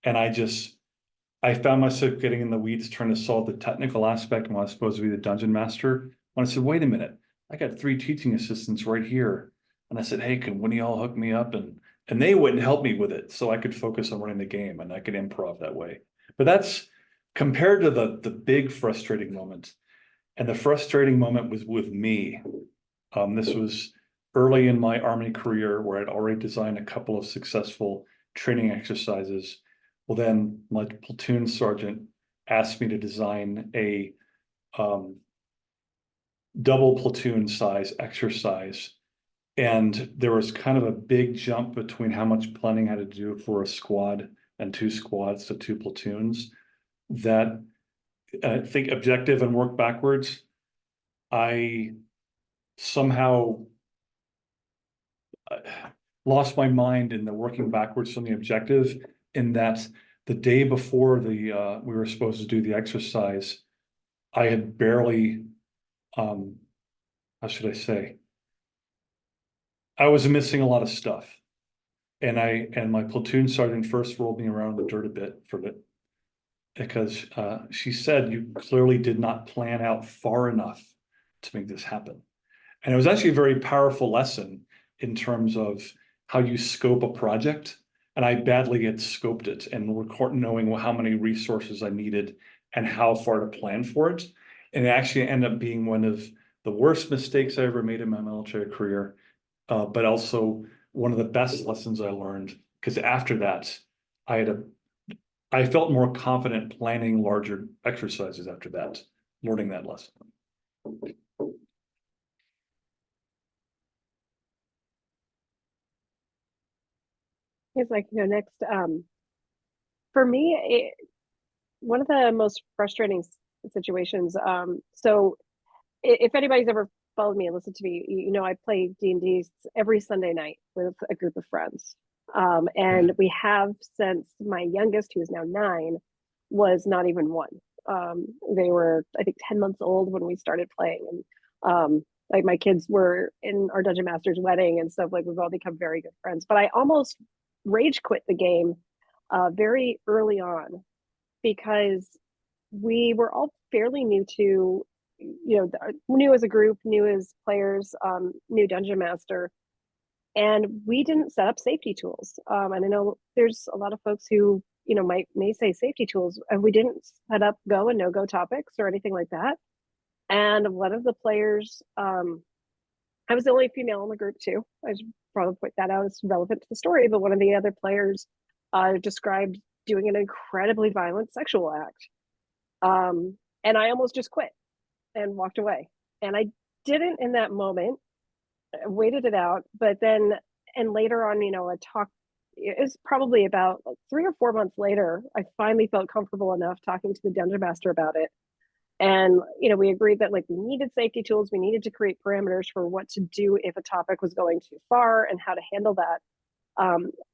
And I found myself getting in the weeds trying to solve the technical aspect when I was supposed to be the dungeon master. When I said, wait a minute, I got 3 teaching assistants right here. And I said, hey, can one of y'all hook me up? And they wouldn't help me with it. So I could focus on running the game and I could improv that way. But that's compared to the big frustrating moment. And the frustrating moment was with me. This was early in my Army career where I'd already designed a couple of successful training exercises. Well, then my platoon sergeant asked me to design a double platoon size exercise. And there was kind of a big jump between how much planning I had to do for a squad and 2 squads to 2 platoons that I think objective and work backwards. I somehow lost my mind in the working backwards from the objective, in that the day before we were supposed to do the exercise, I had barely, how should I say? I was missing a lot of stuff. And my platoon sergeant first rolled me around in the dirt a bit for it. Because she said, you clearly did not plan out far enough to make this happen. And it was actually a very powerful lesson in terms of how you scope a project. And I badly had scoped it and knowing how many resources I needed and how far to plan for it. And it actually ended up being one of the worst mistakes I ever made in my military career, but also one of the best lessons I learned, because after that, I felt more confident planning larger exercises after that, learning that lesson. It's like, next, for me, one of the most frustrating situations. So if anybody's ever followed me and listened to me, I play D&D every Sunday night with a group of friends. And we have since my youngest, who is now 9, was not even 1. They were, I think, 10 months old when we started playing. And like my kids were in our Dungeon Master's wedding and stuff. Like, we've all become very good friends. But I almost rage quit the game very early on, because we were all fairly new to, new as a group, new as players, new Dungeon Master. And we didn't set up safety tools. And I know there's a lot of folks who, may say safety tools, and we didn't set up go and no-go topics or anything like that. And one of the players, I was the only female in the group too. I should probably point that out. It's relevant to the story, but one of the other players described doing an incredibly violent sexual act. And I almost just quit and walked away. And I didn't in that moment. I waited it out, but then, and later on, a talk, it's probably about like 3 or 4 months later, I finally felt comfortable enough talking to the Dungeon Master about it. And, we agreed that, like, we needed safety tools. We needed to create parameters for what to do if a topic was going too far and how to handle that.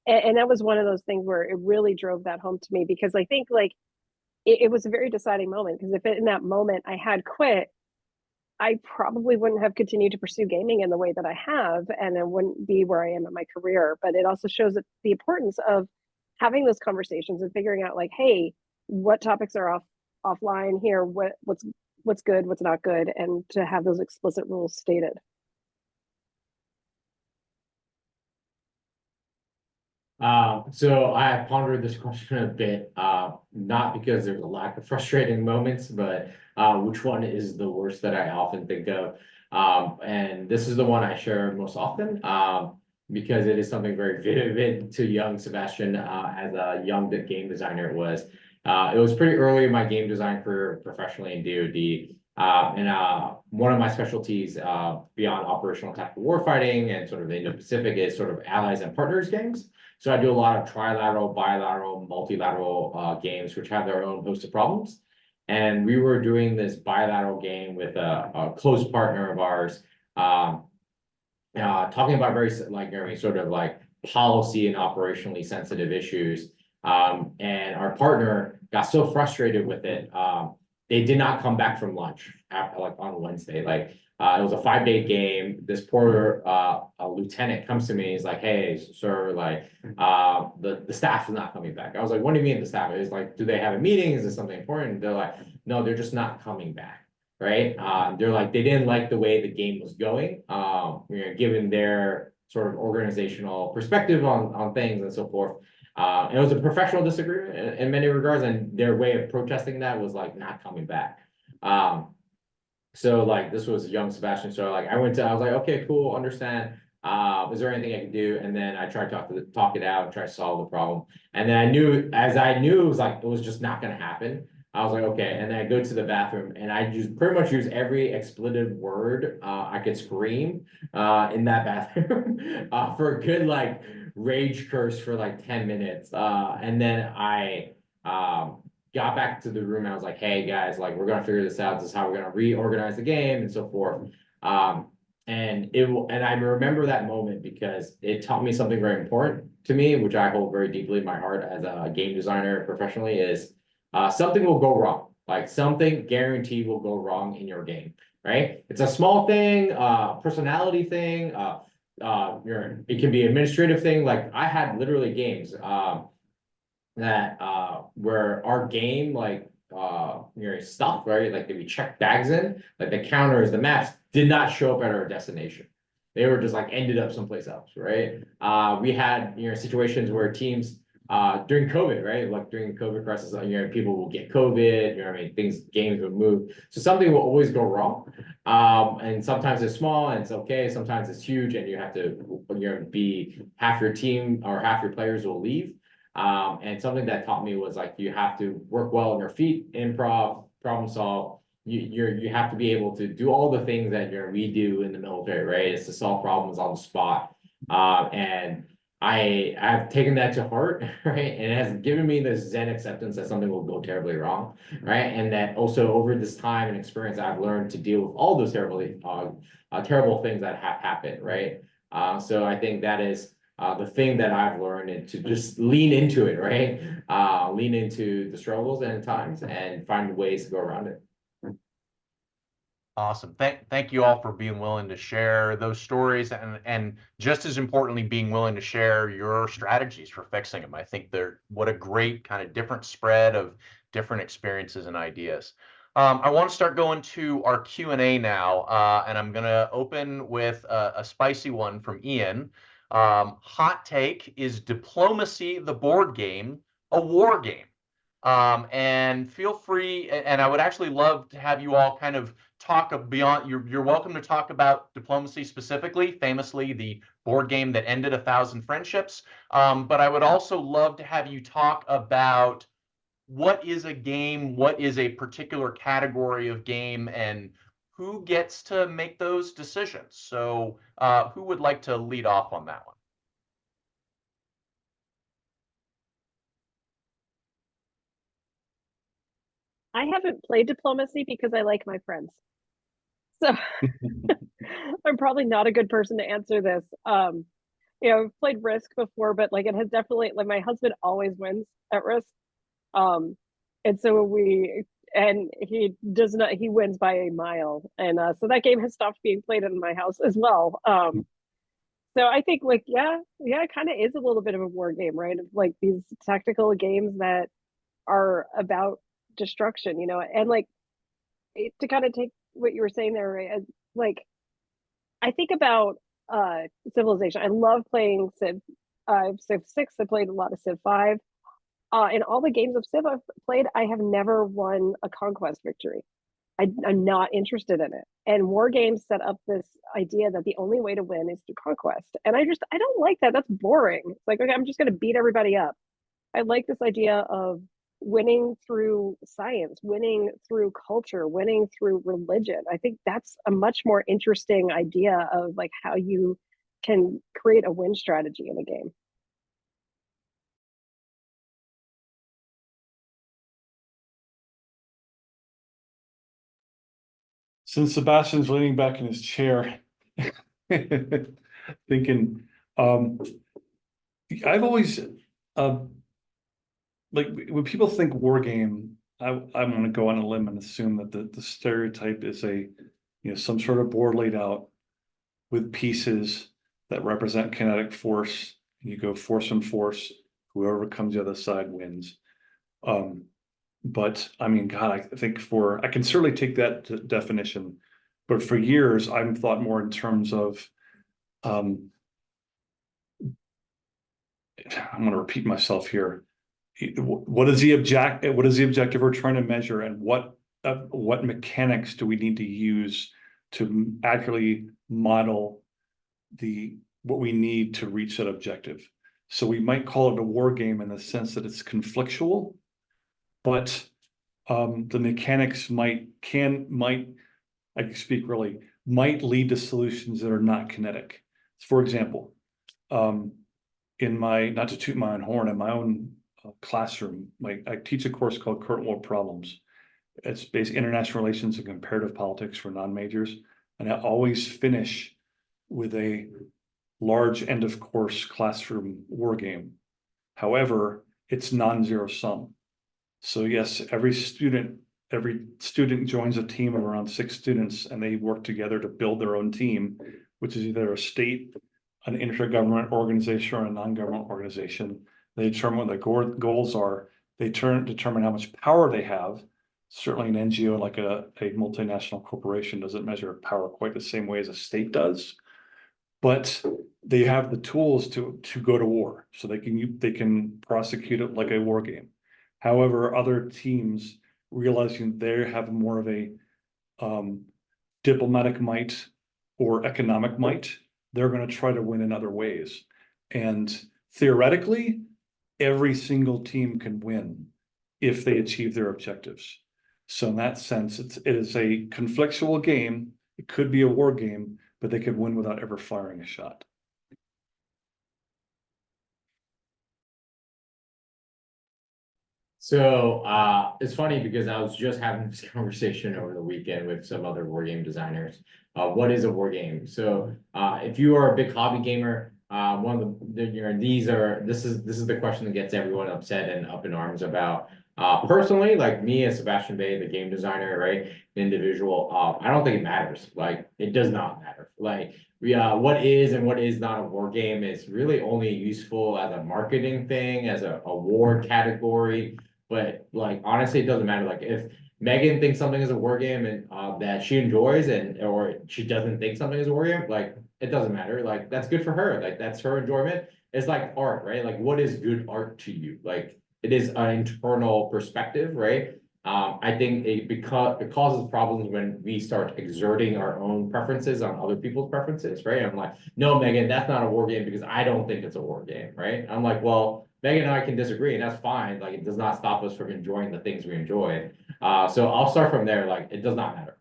And that was one of those things where it really drove that home to me, because I think, like, it was a very deciding moment, because if in that moment I had quit, I probably wouldn't have continued to pursue gaming in the way that I have, and it wouldn't be where I am in my career. But it also shows that the importance of having those conversations and figuring out, like, hey, what topics are offline here, what's good, what's not good, and to have those explicit rules stated. So I have pondered this question a bit, not because there's a lack of frustrating moments, but which one is the worst that I often think of. And this is the one I share most often, because it is something very vivid to young Sebastian, as a young game designer. It was pretty early in my game design career professionally in DoD. And one of my specialties beyond operational tactical warfighting and sort of the Indo-Pacific is sort of allies and partners games. So I do a lot of trilateral, bilateral, multilateral games, which have their own host of problems. And we were doing this bilateral game with a close partner of ours, talking about very sort of like policy and operationally sensitive issues. And our partner got so frustrated with it, they did not come back from lunch after, like, on Wednesday. Like, it was a 5-day game. This poor a lieutenant comes to me. He's like, "Hey, sir, like, the staff is not coming back." I was like, "What do you mean the staff?" Is like, "Do they have a meeting? Is this something important?" They're like, "No, they're just not coming back." Right? They're like, they didn't like the way the game was going, given their sort of organizational perspective on things and so forth. It was a professional disagreement in many regards, and their way of protesting that was like not coming back. So like this was young Sebastian. So like I was like, okay, cool, understand. Is there anything I can do? And then I tried to talk it out, try to solve the problem. And then I knew it was like, it was just not going to happen. I was like, okay. And then I go to the bathroom and I pretty much use every expletive word I could scream in that bathroom for a good like rage curse for like 10 minutes. And then I got back to the room and I was like, hey guys, like we're gonna figure this out. This is how we're gonna reorganize the game and so forth. And I remember that moment because it taught me something very important to me, which I hold very deeply in my heart as a game designer professionally, is something will go wrong, Like something guaranteed will go wrong in your game, right? It's a small thing, personality thing, it can be administrative thing. Like I had literally games that where our game stuff, right? Like if we check bags in, like the counters, the maps did not show up at our destination. They were just like ended up someplace else, right? We had situations where teams during COVID, right? Like during the COVID crisis, people will get COVID, games would move. So something will always go wrong. And sometimes it's small and it's okay. Sometimes it's huge and you have to, be half your team or half your players will leave. And something that taught me was like, you have to work well on your feet, improv, problem solve. You have to be able to do all the things that we do in the military, right? It's to solve problems on the spot. And I've taken that to heart, right? And it has given me this Zen acceptance that something will go terribly wrong, right? And that also over this time and experience, I've learned to deal with all those terrible things that have happened, right? So I think that is the thing that I've learned, and to just lean into it, right? Lean into the struggles and times and find ways to go around it. Awesome. Thank you all for being willing to share those stories, and just as importantly, being willing to share your strategies for fixing them. I think what a great kind of different spread of different experiences and ideas. I want to start going to our Q&A now, and I'm going to open with a spicy one from Ian. Hot take: is Diplomacy, the board game, a war game? And feel free, and I would actually love to have you all kind of talk beyond. You're welcome to talk about Diplomacy specifically, famously the board game that ended 1,000 friendships. But I would also love to have you talk about what is a game, what is a particular category of game, and who gets to make those decisions. So who would like to lead off on that one? I haven't played Diplomacy because I like my friends. So I'm probably not a good person to answer this. I've played Risk before, but like it has definitely, like, my husband always wins at Risk. And so he does not, he wins by a mile. And so that game has stopped being played in my house as well. So I think it kind of is a little bit of a war game, right? Like these tactical games that are about destruction, and like to kind of take what you were saying there, right? Like I think about Civilization. I love playing Civ. Civ 6. I played a lot of Civ 5. In all the games of Civ I've played, I have never won a conquest victory. I'm not interested in it. And war games set up this idea that the only way to win is through conquest. And I don't like that. That's boring. It's like, okay, I'm just going to beat everybody up. I like this idea of winning through science, winning through culture, winning through religion. I think that's a much more interesting idea of like how you can create a win strategy in a game. Since Sebastian's leaning back in his chair, thinking, I've always, like when people think war game, I'm going to go on a limb and assume that the stereotype is some sort of board laid out with pieces that represent kinetic force. And you go force and force. Whoever comes the other side wins. But I mean, God, I think I can certainly take that definition, but for years I've thought more in terms of, I'm going to repeat myself here. What is the objective we're trying to measure, and what mechanics do we need to use to accurately model what we need to reach that objective? So we might call it a war game in the sense that it's conflictual, but the mechanics might lead to solutions that are not kinetic. For example, not to toot my own horn, in my own classroom, I teach a course called Current World Problems. It's based international relations and comparative politics for non-majors, and I always finish with a large end of course classroom war game. However, it's non-zero sum. So yes, every student every student joins a team of around 6 students, and they work together to build their own team, which is either a state, an intergovernment organization, or a non-government organization. They determine what the goals are. They determine how much power they have. Certainly an NGO like a multinational corporation doesn't measure power quite the same way as a state does, but they have the tools to go to war, so they can prosecute it like a war game. However, other teams, realizing they have more of a diplomatic might or economic might, they're going to try to win in other ways. And theoretically, every single team can win if they achieve their objectives. So in that sense, it is a conflictual game. It could be a war game, but they could win without ever firing a shot. So it's funny because I was just having this conversation over the weekend with some other war game designers. What is a war game? So if you are a big hobby gamer, one of this is the question that gets everyone upset and up in arms about. Personally, like me as Sebastian Bae, the game designer, right, individual, I don't think it matters. Like, it does not matter. Like, what is and what is not a war game is really only useful as a marketing thing, as a war category. But like, honestly, it doesn't matter. Like, if Megan thinks something is a war game and that she enjoys, or she doesn't think something is a war game, like, it doesn't matter. Like, that's good for her. Like, that's her enjoyment. It's like art, right? Like, what is good art to you? Like, it is an internal perspective, right? I think it causes problems when we start exerting our own preferences on other people's preferences, right? I'm like, no, Megan, that's not a war game because I don't think it's a war game, right? I'm like, well, Megan and I can disagree, and that's fine. Like, it does not stop us from enjoying the things we enjoy. So I'll start from there. Like, it does not matter.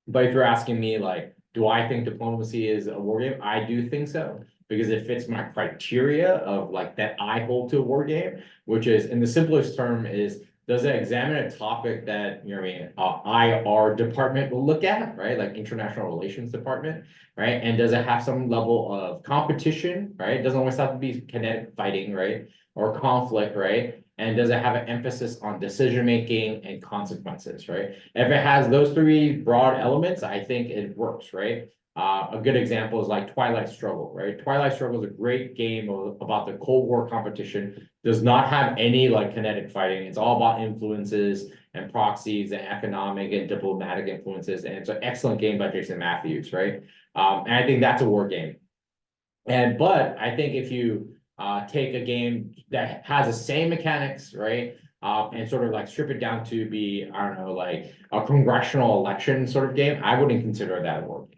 But if you're asking me, like, do I think diplomacy is a war game? I do think so, because it fits my criteria of like that I hold to a war game, which is, in the simplest term, is does it examine a topic that, you know what I mean, IR department will look at, right? Like international relations department, right? And does it have some level of competition, right? It doesn't always have to be kinetic fighting, right? Or conflict, right? And does it have an emphasis on decision-making and consequences, right? If it has those 3 broad elements, I think it works, right? A good example is like Twilight Struggle, right? Twilight Struggle is a great game about the Cold War competition. Does not have any like kinetic fighting. It's all about influences and proxies and economic and diplomatic influences. And it's an excellent game by Jason Matthews, right? And I think that's a war game. But I think if you take a game that has the same mechanics, right? And sort of like strip it down to be, I don't know, like a congressional election sort of game, I wouldn't consider that a war game.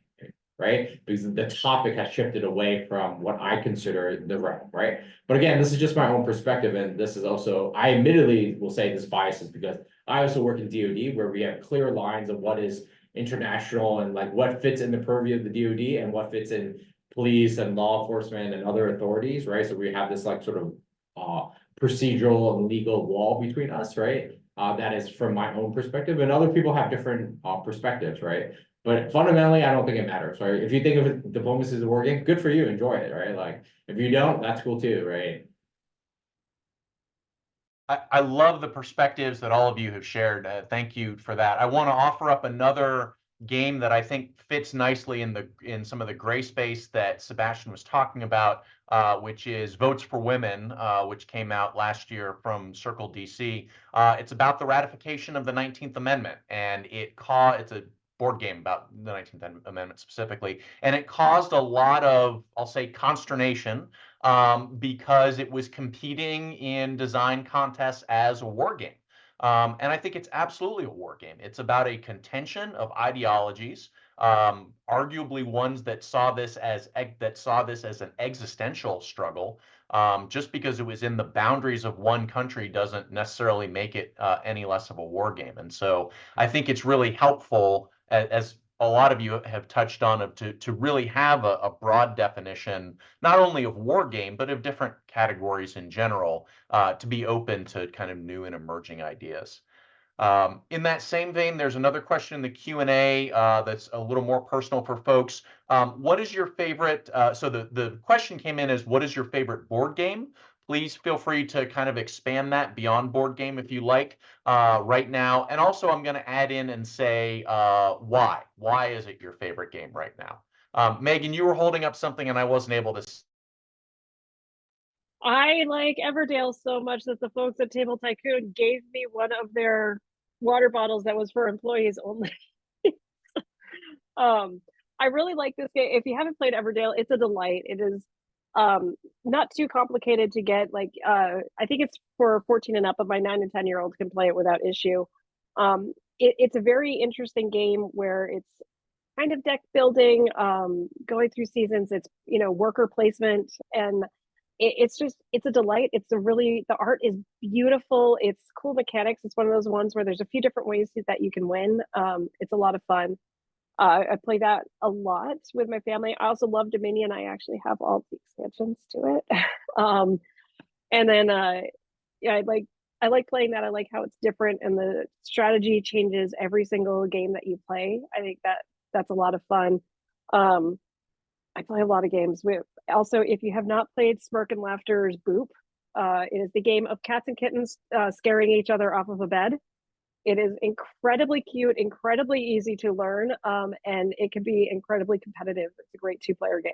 Right? Because the topic has shifted away from what I consider the realm, right? But again, this is just my own perspective. And this is also, I admittedly will say this bias is because I also work in DoD, where we have clear lines of what is international and like what fits in the purview of the DoD and what fits in police and law enforcement and other authorities, right? So we have this like sort of procedural and legal wall between us, right? That is from my own perspective, and other people have different perspectives, right? But fundamentally, I don't think it matters, right? If you think of it, diplomacy as a war game, good for you, enjoy it, right? Like, if you don't, that's cool too, right? I love the perspectives that all of you have shared. Thank you for that. I want to offer up another game that I think fits nicely in some of the gray space that Sebastian was talking about, which is Votes for Women, which came out last year from Circle DC. It's about the ratification of the 19th Amendment, and it's a board game about the 19th Amendment specifically, and it caused a lot of, I'll say, consternation because it was competing in design contests as a war game. And I think it's absolutely a war game. It's about a contention of ideologies, arguably ones that saw this as an existential struggle. Just because it was in the boundaries of one country doesn't necessarily make it any less of a war game. And so I think it's really helpful, as a lot of you have touched on, to really have a broad definition, not only of war game, but of different categories in general, to be open to kind of new and emerging ideas. In that same vein, there's another question in the Q&A that's a little more personal for folks. What is your favorite, so the question came in as, what is your favorite board game, please feel free to kind of expand that beyond board game if you like right now. And also I'm going to add in and say why. Why is it your favorite game right now? Megan, you were holding up something and I wasn't able to. I like Everdale so much that the folks at Table Tycoon gave me one of their water bottles that was for employees only. I really like this game. If you haven't played Everdale, it's a delight. It is not too complicated to get. Like I think it's for 14 and up, but my 9 and 10-year-olds can play it without issue. It's a very interesting game where it's kind of deck building, going through seasons. It's worker placement, and it's a delight. The art is beautiful. It's cool mechanics. It's one of those ones where there's a few different ways that you can win. It's a lot of fun. I play that a lot with my family. I also love Dominion. I actually have all the expansions to it. And then yeah, I like playing that. I like how it's different and the strategy changes every single game that you play. I think that's a lot of fun. I play a lot of games. Also, if you have not played Smirk and Laughter's Boop, it is the game of cats and kittens scaring each other off of a bed. It is incredibly cute, incredibly easy to learn, and it can be incredibly competitive. It's a great 2-player game.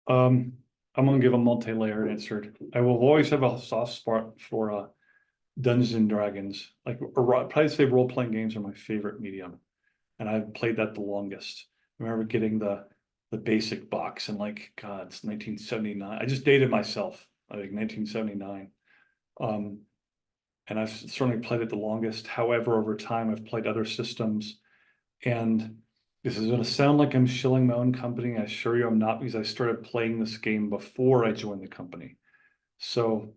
I'm gonna give a multi-layered answer. I will always have a soft spot for Dungeons and Dragons. Like, or probably say role-playing games are my favorite medium, and I've played that the longest. I remember getting the basic box in like, God, it's 1979. I just dated myself. I think 1979. And I've certainly played it the longest. However, over time, I've played other systems, and this is going to sound like I'm shilling my own company. I assure you I'm not, because I started playing this game before I joined the company. So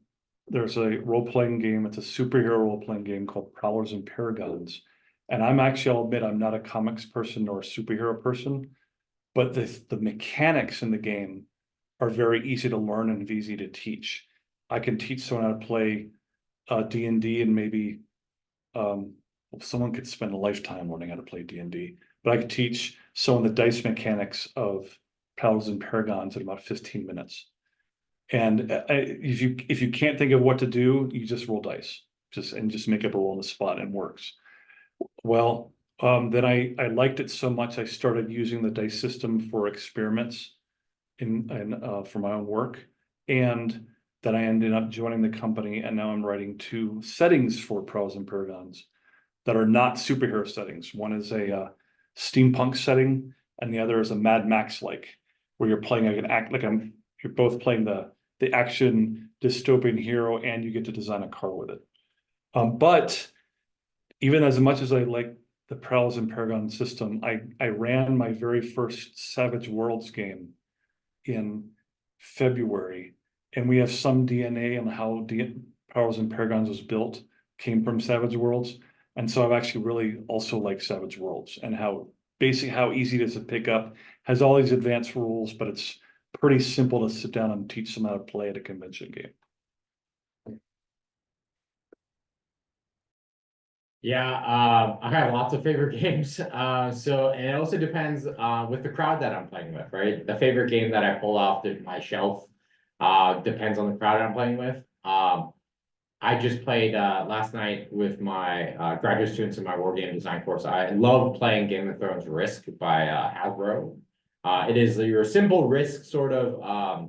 there's a role-playing game. It's a superhero role-playing game called Prowlers and Paragons. And I'll admit, I'm not a comics person nor a superhero person, but the mechanics in the game are very easy to learn and easy to teach. I can teach someone how to play D&D, and maybe someone could spend a lifetime learning how to play D&D. But I could teach someone the dice mechanics of Prowlers and Paragons in about 15 minutes. And if you can't think of what to do, you just roll dice, just make up a roll on the spot, and it works. Well, then I liked it so much I started using the dice system for experiments for my own work, and then I ended up joining the company, and now I'm writing 2 settings for Prowlers and Paragons that are not superhero settings. One is a steampunk setting, and the other is a Mad Max where you're playing you're both playing the action dystopian hero, and you get to design a car with it. But even as much as I like the Prowlers and Paragons system, I ran my very first Savage Worlds game in February, and we have some DNA on how Prowlers and Paragons was built, came from Savage Worlds. And so I've actually really also liked Savage Worlds, and how easy it is to pick up, has all these advanced rules, but it's pretty simple to sit down and teach them how to play at a convention game. Yeah, I have lots of favorite games. So, and it also depends with the crowd that I'm playing with, right? The favorite game that I pull off my shelf depends on the crowd I'm playing with. I just played last night with my graduate students in my Wargaming design course. I love playing Game of Thrones Risk by Hasbro. It is your simple Risk sort of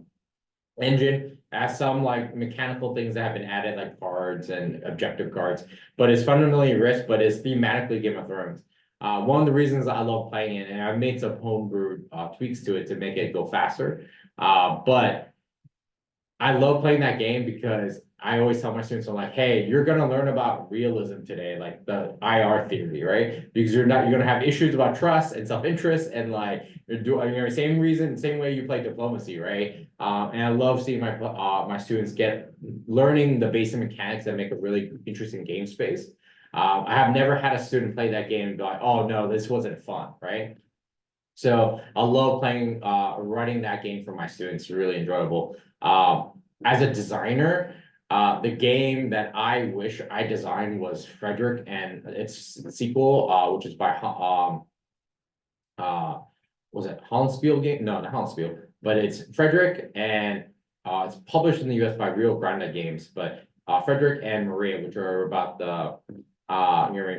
engine. Has some like mechanical things that have been added, like cards and objective cards, but it's fundamentally Risk, but it's thematically Game of Thrones. One of the reasons I love playing it, and I've made some homebrewed tweaks to it to make it go faster, but I love playing that game because I always tell my students, I'm like, hey, you're going to learn about realism today, like the IR theory, right? Because you're going to have issues about trust and self-interest, and like you're same way you play diplomacy, right? And I love seeing my students learning the basic mechanics that make a really interesting game space. I have never had a student play that game and be like, oh no, this wasn't fun, right? So I love running that game for my students. It's really enjoyable. As a designer, The game that I wish I designed was Frederick and its sequel, which is by was it Hollandspiel game? No, not Hollandspiel, but it's Frederick, and it's published in the US by Rio Grande Games, but Frederick and Maria, which are about the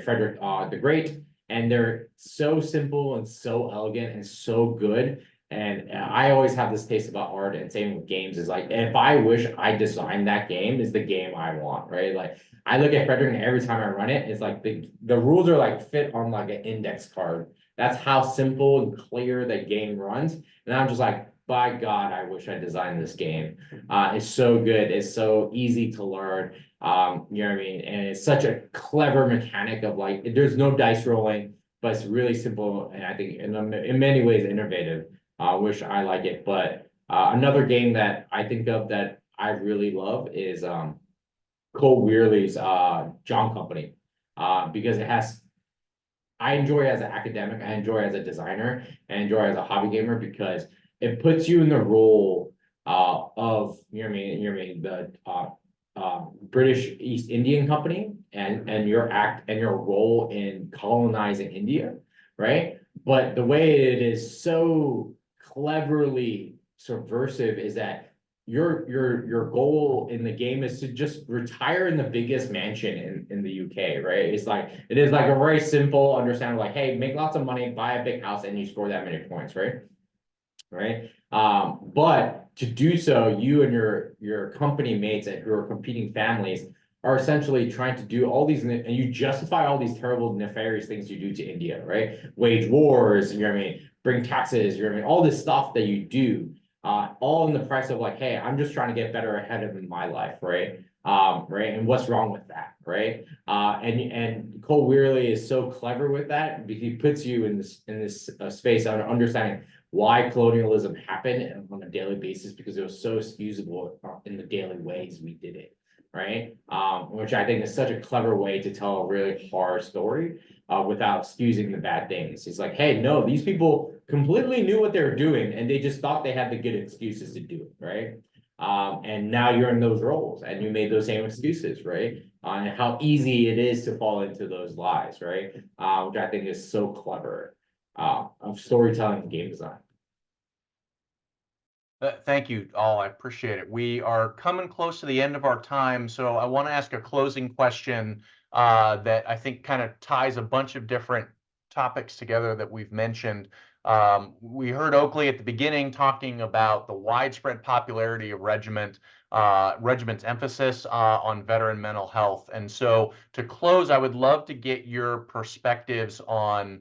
Frederick the Great, and they're so simple and so elegant and so good. And I always have this taste about art, and same with games, is like, if I wish I designed that game, is the game I want, right? Like, I look at Frederick and every time I run it, it's like the rules are like fit on like an index card. That's how simple and clear that game runs. And I'm just like, by God, I wish I designed this game. It's so good. It's so easy to learn. You know what I mean? And it's such a clever mechanic of like, there's no dice rolling, but it's really simple. And I think in many ways innovative. I wish I like it. But another game that I think of that I really love is Cole Weirley's John Company. Because it has, I enjoy as an academic, I enjoy as a designer, I enjoy as a hobby gamer, because it puts you in the role of, you know what I mean, the British East Indian Company and your role in colonizing India, right? But the way it is so cleverly subversive is that your goal in the game is to just retire in the biggest mansion in the UK, right? It is like a very simple understanding, like, hey, make lots of money, buy a big house, and you score that many points, right? Right. But to do so, you and your company mates who are competing families are essentially trying to do all these, and you justify all these terrible, nefarious things you do to India, right? Wage wars, you know what I mean? Bring taxes, you know what I mean? All this stuff that you do. All in the price of like, hey, I'm just trying to get better ahead of in my life, right? Right, and what's wrong with that, right? And Cole Weirley is so clever with that because he puts you in this space of understanding why colonialism happened on a daily basis, because it was so excusable in the daily ways we did it, right? Which I think is such a clever way to tell a really hard story without excusing the bad things. He's like, hey, no, these people completely knew what they were doing, and they just thought they had the good excuses to do it, right? And now you're in those roles, and you made those same excuses, right? And how easy it is to fall into those lies, right? Which I think is so clever of storytelling and game design. Thank you all. I appreciate it. We are coming close to the end of our time, so I want to ask a closing question that I think kind of ties a bunch of different topics together that we've mentioned. We heard Oakley at the beginning talking about the widespread popularity of regiment's emphasis on veteran mental health. And so to close, I would love to get your perspectives on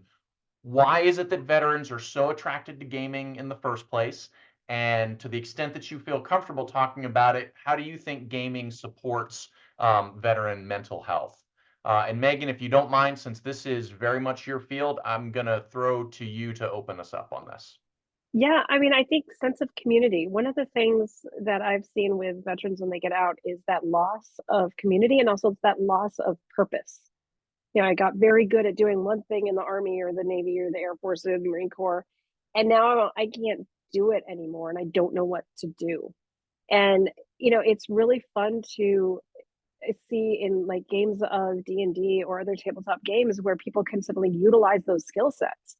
why is it that veterans are so attracted to gaming in the first place? And to the extent that you feel comfortable talking about it, how do you think gaming supports veteran mental health? And Megan, if you don't mind, since this is very much your field, I'm going to throw to you to open us up on this. Yeah, I mean, I think sense of community. One of the things that I've seen with veterans when they get out is that loss of community, and also that loss of purpose. You know, I got very good at doing one thing in the Army or the Navy or the Air Force or the Marine Corps, and now I can't do it anymore, and I don't know what to do. And you know, it's really fun to see in like games of D&D or other tabletop games where people can suddenly utilize those skill sets.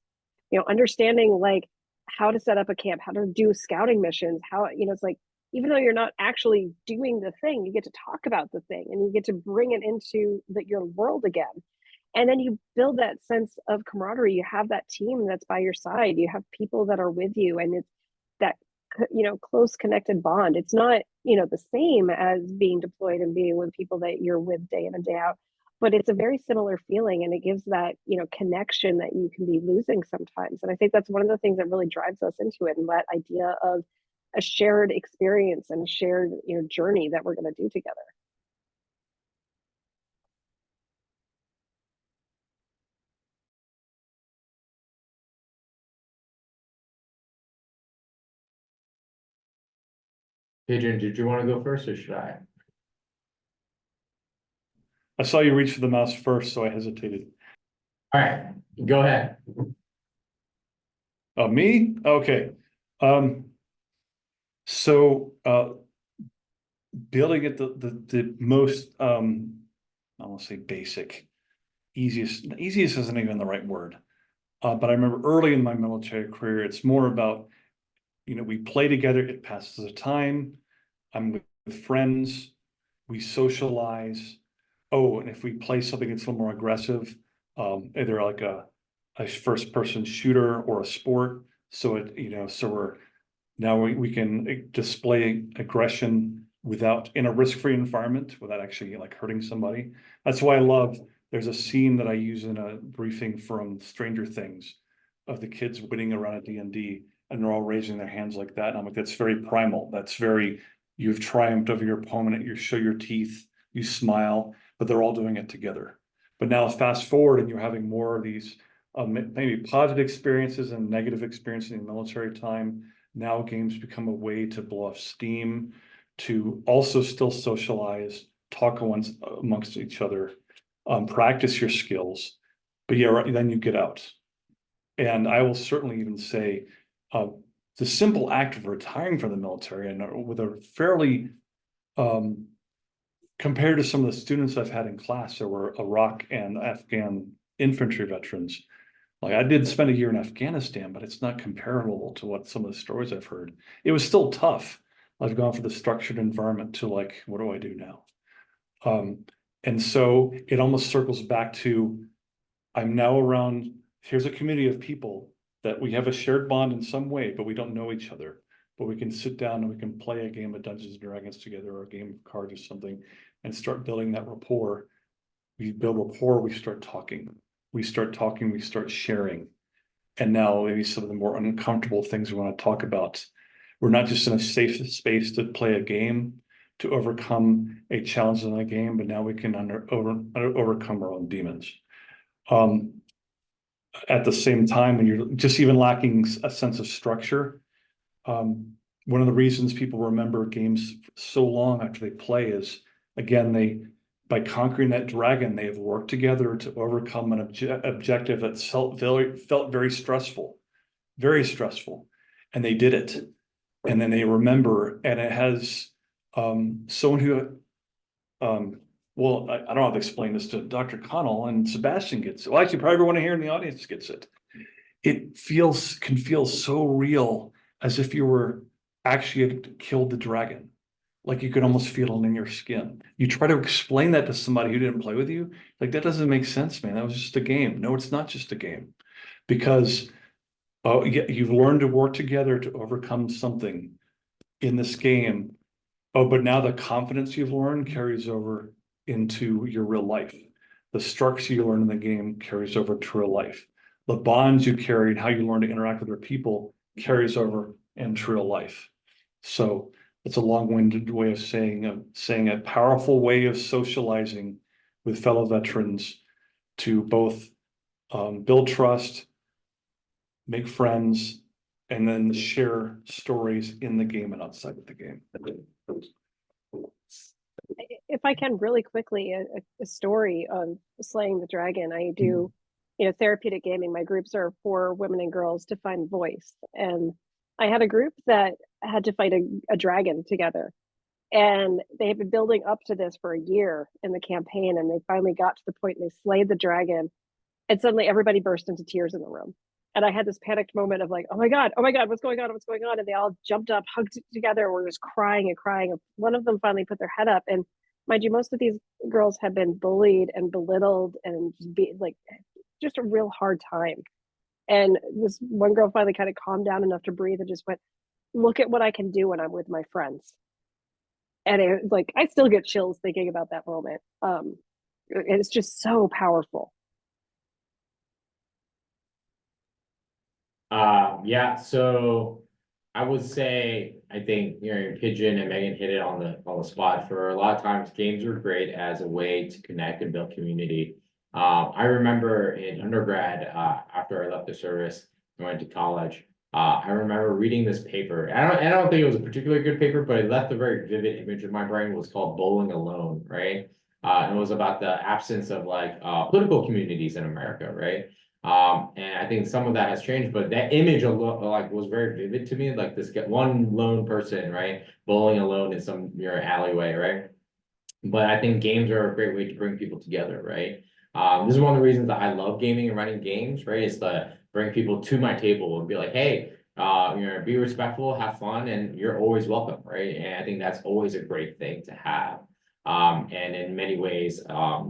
You know, understanding like how to set up a camp, how to do scouting missions, how, you know, it's like, even though you're not actually doing the thing, you get to talk about the thing and you get to bring it into your world again. And then you build that sense of camaraderie. You have that team that's by your side. You have people that are with you, and it's that, you know, close connected bond. It's not, you know, the same as being deployed and being with people that you're with day in and day out, but it's a very similar feeling, and it gives that, you know, connection that you can be losing sometimes. And I think that's one of the things that really drives us into it, and that idea of a shared experience and a shared, you know, journey that we're going to do together. Pigeon, did you want to go first, or should I? I saw you reach for the mouse first, so I hesitated. All right, go ahead. Me? Okay. So building it the most, I won't say basic, easiest isn't even the right word. But I remember early in my military career, it's more about, we play together, it passes the time, I'm with friends, we socialize. Oh, and if we play something that's a little more aggressive, either like a first person shooter or a sport. So we can display aggression in a risk-free environment without actually like hurting somebody. That's why there's a scene that I use in a briefing from Stranger Things of the kids winning around at D&D, and they're all raising their hands like that. And I'm like, that's very primal. You've triumphed over your opponent. You show your teeth, you smile, but they're all doing it together. But now fast forward and you're having more of these maybe positive experiences and negative experiences in military time. Now games become a way to blow off steam, to also still socialize, talk amongst each other, practice your skills. But yeah, right, then you get out. And I will certainly even say the simple act of retiring from the military, and with a fairly, compared to some of the students I've had in class that were Iraq and Afghan infantry veterans, like I did spend a year in Afghanistan, but it's not comparable to what some of the stories I've heard. It was still tough. I've gone from the structured environment to like, what do I do now? And so it almost circles back to, I'm now around, here's a community of people that we have a shared bond in some way, but we don't know each other. But we can sit down and we can play a game of Dungeons and Dragons together, or a game of cards or something, and start building that rapport. We build rapport, we start talking, we start sharing. And now maybe some of the more uncomfortable things we want to talk about. We're not just in a safe space to play a game, to overcome a challenge in a game, but now we can overcome our own demons. At the same time, when you're just even lacking a sense of structure, one of the reasons people remember games so long after they play is, again, by conquering that dragon, they have worked together to overcome an objective that felt very stressful, and they did it. And then they remember, and it has someone who, well, I don't have to explain this to Dr. Connell, and Sebastian gets it. Well, actually, probably everyone here in the audience gets it. It can feel so real, as if you were actually had killed the dragon. Like you could almost feel it in your skin. You try to explain that to somebody who didn't play with you, like that doesn't make sense, man. That was just a game. No, it's not just a game, because you've learned to work together to overcome something in this game. Oh, but now the confidence you've learned carries over into your real life. The structure you learn in the game carries over to real life. The bonds you carry and how you learn to interact with other people carries over into real life. So it's a long-winded way of saying a powerful way of socializing with fellow veterans to both build trust, make friends, and then share stories in the game and outside of the game. If I can really quickly, a story on slaying the dragon. I do, therapeutic gaming. My groups are for women and girls to find voice. And I had a group that had to fight a dragon together. And they had been building up to this for a year in the campaign. And they finally got to the point and they slayed the dragon. And suddenly everybody burst into tears in the room. And I had this panicked moment of like, oh my God, what's going on? What's going on? And they all jumped up, hugged together, and were just crying and crying. One of them finally put their head up. And mind you, most of these girls have been bullied and belittled and just a real hard time. And this one girl finally kind of calmed down enough to breathe and just went, look at what I can do when I'm with my friends. And I still get chills thinking about that moment. It's just so powerful. Yeah, so I would say, I think, Pigeon and Megan hit it on the spot. For a lot of times, games are great as a way to connect and build community. I remember in undergrad, after I left the service and went to college, I remember reading this paper. I don't think it was a particularly good paper, but it left a very vivid image in my brain. It was called Bowling Alone, right? And it was about the absence of political communities in America, right? And I think some of that has changed, but that image of like was very vivid to me, like this one lone person, right, bowling alone in some your alleyway, right? But I think games are a great way to bring people together, right? This is one of the reasons that I love gaming and running games, right? Is to bring people to my table and be like, hey, be respectful, have fun, and you're always welcome, right? And I think that's always a great thing to have. And in many ways,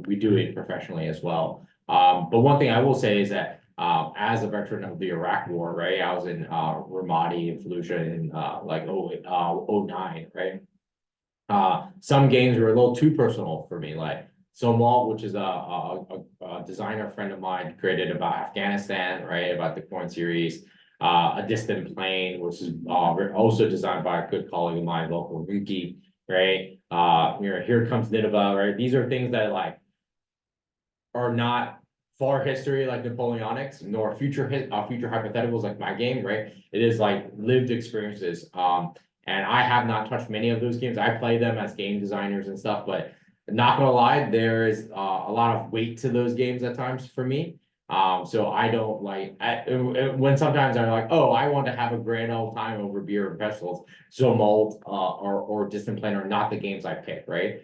we do it professionally as well. But one thing I will say is that as a veteran of the Iraq War, right? I was in Ramadi and Fallujah in like 09, right? Some games were a little too personal for me, like Somalt, which is a designer friend of mine, created about Afghanistan, right? About the Corn series. A Distant Plane, which is also designed by a good colleague of mine, local Ruki, right? Here Comes Nineveh, right? These are things that like are not far history like Napoleonics, nor future hypotheticals like my game, right? It is like lived experiences. And I have not touched many of those games. I play them as game designers and stuff, but not gonna lie, there is a lot of weight to those games at times for me. So I don't like when sometimes I'm like, oh, I want to have a grand old time over beer and vegetables. So Mold or Distant Plane are not the games I pick, right?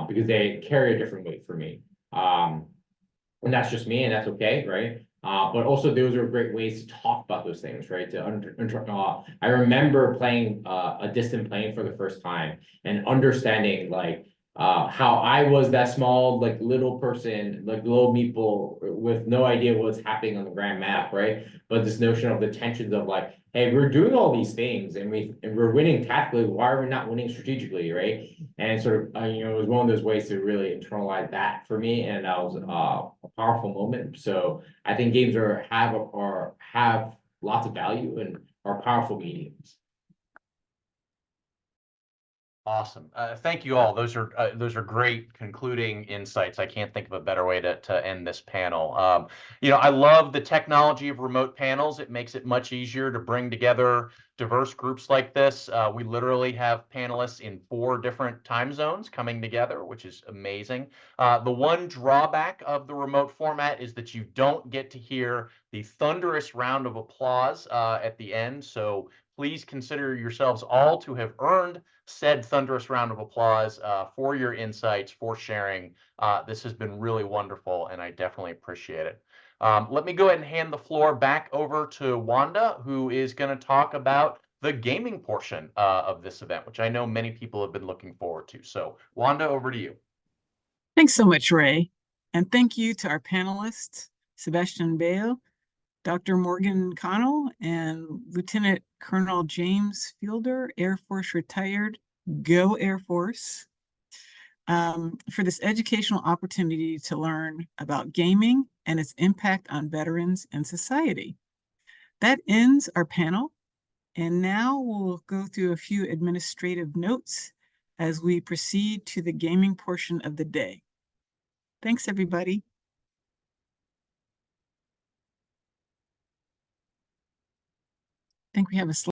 Because they carry a different weight for me. And that's just me, and that's okay, right? But also those are great ways to talk about those things, right? I remember playing A Distant Plane for the first time and understanding like how I was that small, like little person, like little meeple with no idea what's happening on the grand map, right? But this notion of the tensions of like, hey, we're doing all these things and we're winning tactically. Why are we not winning strategically, right? And sort of, it was one of those ways to really internalize that for me, and that was a powerful moment. So I think games have lots of value and are powerful mediums. Awesome. Thank you all. Those are great concluding insights. I can't think of a better way to end this panel. I love the technology of remote panels. It makes it much easier to bring together diverse groups like this. We literally have panelists in 4 different time zones coming together, which is amazing. The one drawback of the remote format is that you don't get to hear the thunderous round of applause at the end. So please consider yourselves all to have earned said thunderous round of applause for your insights, for sharing. This has been really wonderful, and I definitely appreciate it. Let me go ahead and hand the floor back over to Wanda, who is going to talk about the gaming portion of this event, which I know many people have been looking forward to. So, Wanda, over to you. Thanks so much, Ray. And thank you to our panelists, Sebastian Bae, Dr. Morgan Connell, and Lieutenant Colonel James Fielder, Air Force retired. Go Air Force, for this educational opportunity to learn about gaming and its impact on veterans and society. That ends our panel, and now we'll go through a few administrative notes as we proceed to the gaming portion of the day. Thanks, everybody. I think we have a slide.